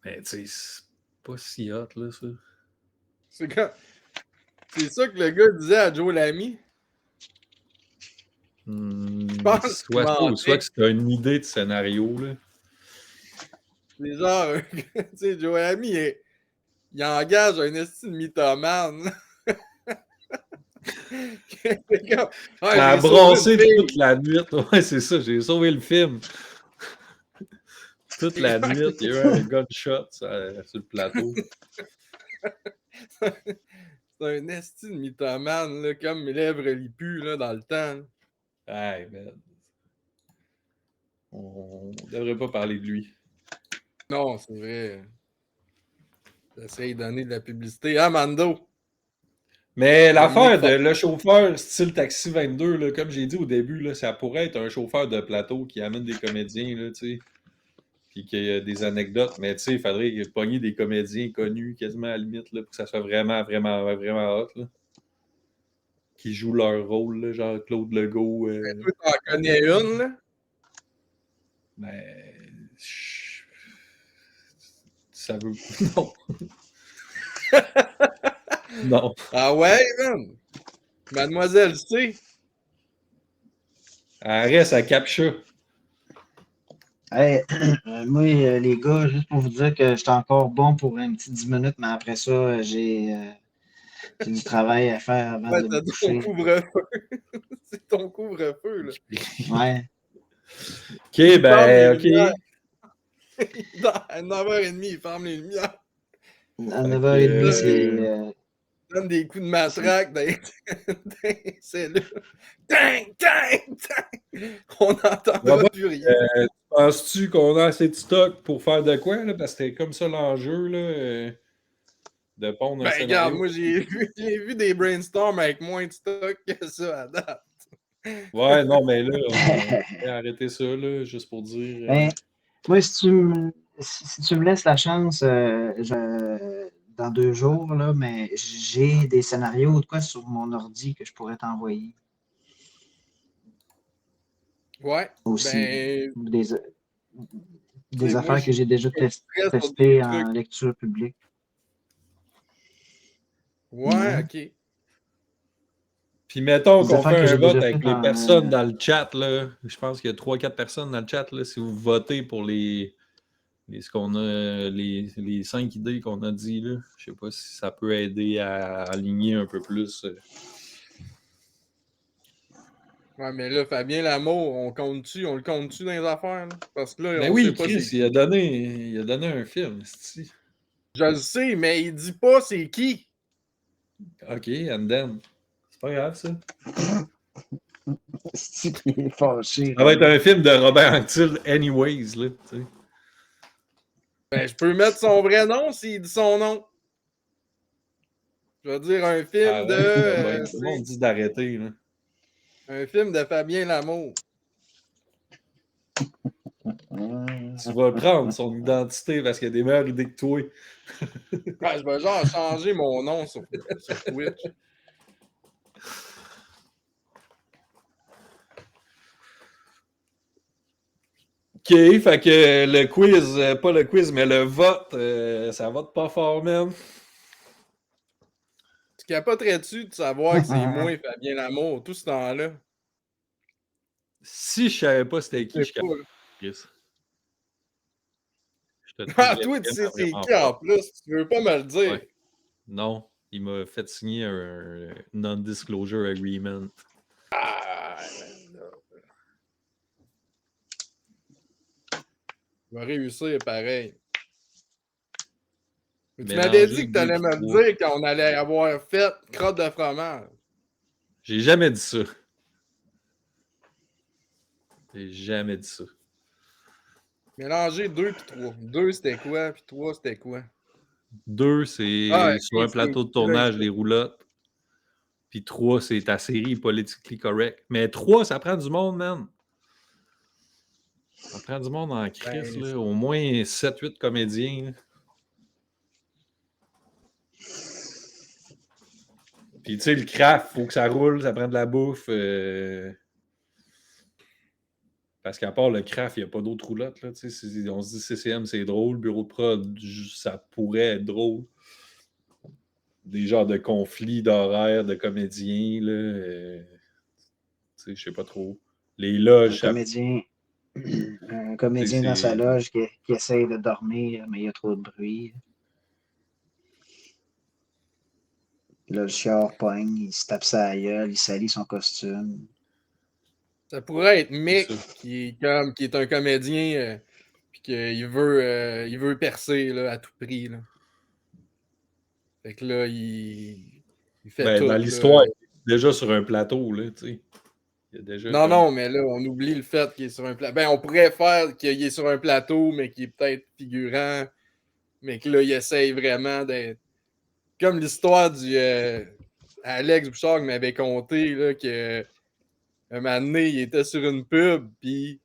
Mais tu sais, c'est pas si hot, là, ça. C'est ça que le gars disait à Joe Lamy? Soit ça, ou soit que c'est une idée de scénario, là. C'est genre, tu sais, Joe Lamy, il engage un esti de mythomane. Ça a brassé toute la nuit. Ouais, c'est ça, j'ai sauvé le film. Toute la nuit, il y a eu un gunshot sur le plateau. C'est un esti de mythomane, là, comme mes lèvres l'y puent, là, dans le temps. Hey, man. On devrait pas parler de lui. Non, c'est vrai. J'essaye de donner de la publicité. Ah, Mando! Mais l'affaire de le chauffeur style Taxi 22, là, comme j'ai dit au début, là, ça pourrait être un chauffeur de plateau qui amène des comédiens, là, tu sais. Puis qu'il y a des anecdotes, mais tu sais, il faudrait pogner des comédiens connus quasiment à la limite là, pour que ça soit vraiment, vraiment, vraiment hot. Là. qui jouent leur rôle, là, genre Claude Legault. Toi, t'en connais une, là? Ben, ça veut. Non. Non. Ah ouais, man? Mademoiselle C. Elle reste à Captcha. Hey, moi, les gars, juste pour vous dire que j'étais encore bon pour un petit 10 minutes, mais après ça, j'ai du travail à faire avant Ouais, de t'as me ton coucher. couvre-feu. C'est ton couvre-feu, là. Ouais. OK, ben, OK. À 9h30, il ferme les lumières. À 9h30, c'est. Donne des coups de matraque dans les cellules. Tang, tang, tang. On n'entendra plus rien. Penses-tu qu'on a assez de stock pour faire de quoi? Là? Parce que c'était comme ça l'enjeu de pondre un Ben, regarde, scénario. moi, j'ai vu des brainstorms avec moins de stock que ça à date. Ouais, non, mais là, on va arrêter ça, là, juste pour dire. Ben, moi, si tu me laisses la chance, dans 2 jours, là, mais j'ai des scénarios ou de quoi sur mon ordi que je pourrais t'envoyer Ouais. aussi. Ben, Des moi, affaires que j'ai déjà prêt sur des testées en trucs. lecture publique. Ouais, OK. Puis mettons Des qu'on affaires fait que un j'ai vote déjà avec faites les en, personnes dans le chat, là. Je pense qu'il y a 3-4 personnes dans le chat, là. Si vous votez pour ce qu'on a, les 5 idées qu'on a dit, là. Je sais pas si ça peut aider à aligner un peu plus. Ouais, mais là, Fabien Lamour, on le compte-tu dans les affaires, là? Parce que là, Mais on oui, sait pas Chris, c'est qui. il a donné un film, c'est-tu? Je le sais, mais il dit pas c'est qui. OK, and then. C'est pas grave, ça. C'est qui est fâché. Ça va être un film de Robert Anctil, anyways, là, tu sais. Ben, je peux mettre son vrai nom s'il dit son nom. Je veux dire un film Arrête, de. tout le monde dit d'arrêter, là. Un film de Fabien Lamour. Tu vas prendre son identité parce qu'il a des meilleures idées que toi. Ben, je vais genre changer mon nom sur Twitch. OK, fait que le quiz, pas le quiz, mais le vote, ça vote pas fort, man. Tu capoterais-tu de savoir que c'est moi, Fabien Lamour, tout ce temps-là? Si je savais pas c'était qui, Je je sais pas, là. Chris. Je te Ah, trouverais toi, tu sais vraiment, c'est vraiment qui en fort. plus? Tu veux pas me le dire? Ouais. Non, il m'a fait signer un non-disclosure agreement. Ah, ben là. Il va réussir pareil. Mais tu m'avais dit que tu allais me le dire quand on allait avoir fait crotte de fromage. J'ai jamais dit ça. J'ai jamais dit ça. Mélanger 2 puis 3. 2 c'était quoi, puis 3 c'était quoi? 2, c'est sur un plateau de tournage, les roulottes. Puis 3, c'est ta série Politically Correct. Mais 3, ça prend du monde, man. Ça prend du monde en crise, là. Au moins 7-8 comédiens. Là. Puis tu sais, le craft, faut que ça roule, ça prend de la bouffe. Parce qu'à part le craft, il n'y a pas d'autres roulottes. Là, on se dit CCM, c'est drôle. Bureau de prod, ça pourrait être drôle. Des genres de conflits d'horaires de comédiens. Là, je sais pas trop. Les loges. Un comédien dans sa loge qui essaye de dormir, mais il y a trop de bruit. Là, le chiard pogne, il se tape sa gueule, il salit son costume. Ça pourrait être Mick, qui est un comédien, puis qu'il veut percer là, à tout prix. Là. Fait que là, il fait tout. Dans l'histoire, il est déjà sur un plateau, là, tu sais. Non, mais là, on oublie le fait qu'il est sur un plateau. Ben, on pourrait faire qu'il est sur un plateau, mais qu'il est peut-être figurant, mais que là, il essaye vraiment d'être... Comme l'histoire du... Alex Bouchard qui m'avait conté, là, que un moment donné, il était sur une pub, puis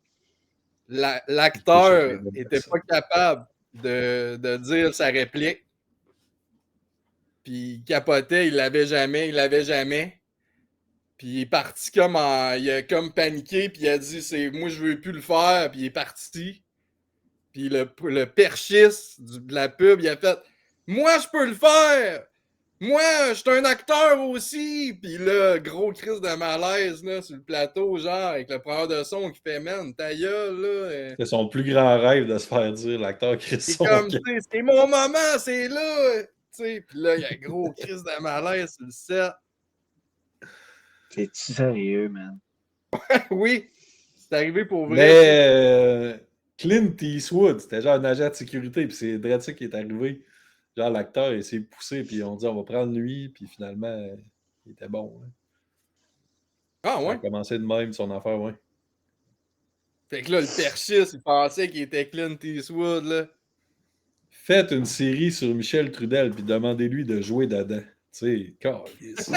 l'acteur était pas capable de dire sa réplique. Puis il capotait, il l'avait jamais. Puis il est parti comme il a comme paniqué, puis il a dit moi je veux plus le faire, puis il est parti. Puis le perchiste de la pub, il a fait moi je peux le faire! Moi, je suis un acteur aussi! Puis là, gros crise de malaise là, sur le plateau, genre, avec le preneur de son qui fait man, ta gueule, là. C'est son plus grand rêve de se faire dire l'acteur qui C'est son comme, tu sais, c'est mon moment, c'est là! Tu sais, puis là, il y a gros crise de malaise sur le set. C'est sérieux, man. Oui, c'est arrivé pour vrai. Mais Clint Eastwood, c'était genre un agent de sécurité, puis c'est direct ça qui est arrivé. Genre, l'acteur, il s'est poussé, puis on dit on va prendre lui, puis finalement, il était bon. Hein. Ah Ça a ouais? commencé de même, son affaire, ouais. Fait que là, le perchiste, il pensait qu'il était Clint Eastwood, là. Faites une série sur Michel Trudel, puis demandez-lui de jouer dedans. Tu sais, câlisse.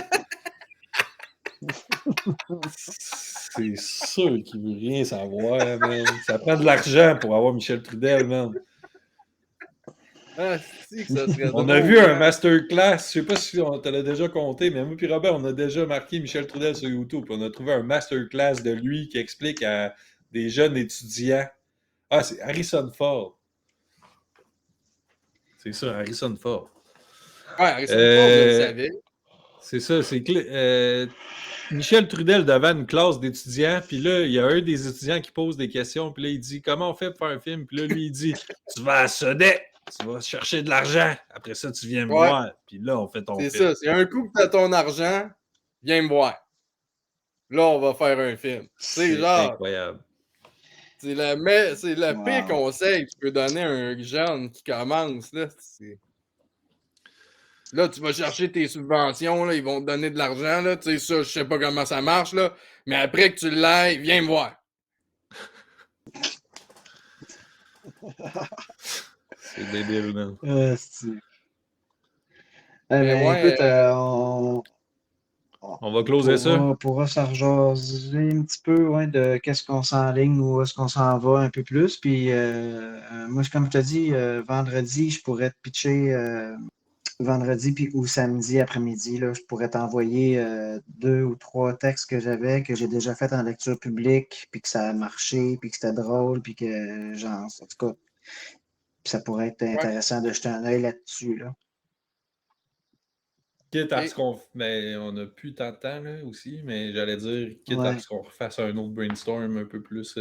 C'est sûr qu'il veut rien savoir, man. Ça prend de l'argent pour avoir Michel Trudel, man. Ah, si que ça serait On a drôle, vu un hein. masterclass, je sais pas si on te l'a déjà compté, mais moi et Robert, on a déjà marqué Michel Trudel sur YouTube. On a trouvé un masterclass de lui qui explique à des jeunes étudiants. Ah, c'est Harrison Ford. C'est ça, Harrison Ford. Ouais, Harrison Ford, je le savais. C'est ça, c'est Michel Trudel devant une classe d'étudiants, puis là, il y a un des étudiants qui pose des questions, puis là, il dit « Comment on fait pour faire un film? » Puis là, lui, il dit « Tu vas à Sodet, tu vas chercher de l'argent, après ça, tu viens me Ouais. voir, puis là, on fait ton C'est film. » ça, c'est un coup que t'as ton argent, viens me voir. Là, on va faire un film. C'est genre, incroyable. c'est le Wow. pire conseil que tu peux donner à un jeune qui commence, là. Là, tu vas chercher tes subventions, là, ils vont te donner de l'argent, là. Tu sais, ça, je sais pas comment ça marche, là. Mais après que tu l'aies, viens me voir. C'est débile, man. Ouais, Écoute, On va closer ça. On pourra s'en rejaser un petit peu ouais, de qu'est-ce qu'on s'enligne ou est-ce qu'on s'en va un peu plus. Puis moi, comme je te dis, vendredi, je pourrais te pitcher vendredi puis, ou samedi après-midi. Là, je pourrais t'envoyer 2 ou 3 textes que j'avais, que j'ai déjà fait en lecture publique, puis que ça a marché, puis que c'était drôle, puis que genre, en tout cas, ça pourrait être intéressant de jeter un œil là-dessus. Là. Quitte à ce qu'on... Mais on n'a plus tant de temps, là, aussi, mais j'allais dire, quitte à ce qu'on refasse un autre brainstorm un peu plus,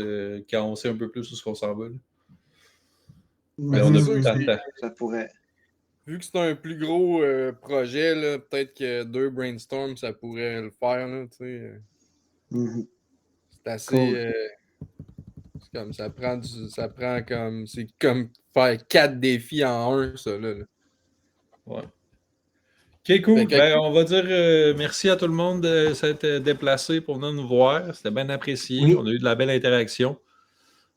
quand on sait un peu plus où ce qu'on s'en va. Là. Mais on n'a plus tant de temps. Ça pourrait. Vu que c'est un plus gros projet, là, peut-être que 2 brainstorms, ça pourrait le faire, là, tu sais. C'est assez... c'est comme, ça prend comme... C'est comme faire 4 défis en un, ça, là. Ouais. OK, cool. Ben, on va dire merci à tout le monde de s'être déplacé pour venir nous voir. C'était bien apprécié. Oui. On a eu de la belle interaction.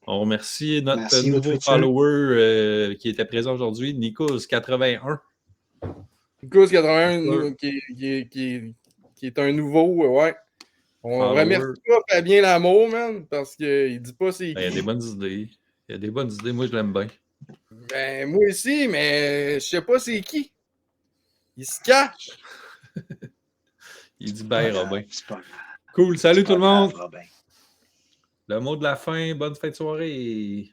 On remercie notre nouveau Future. follower qui était présent aujourd'hui, Nikos81. Nikos81 qui est un nouveau, ouais. On remercie pas Fabien Lamour, man, parce qu'il dit pas c'est qui. Il y a des bonnes idées. Il y a des bonnes idées. Moi, je l'aime bien. Ben, moi aussi, mais je sais pas c'est qui. Il se cache. Il dit ben, Robin. C'est pas grave. Cool. Salut tout le monde. Robin. Le mot de la fin. Bonne fin de soirée.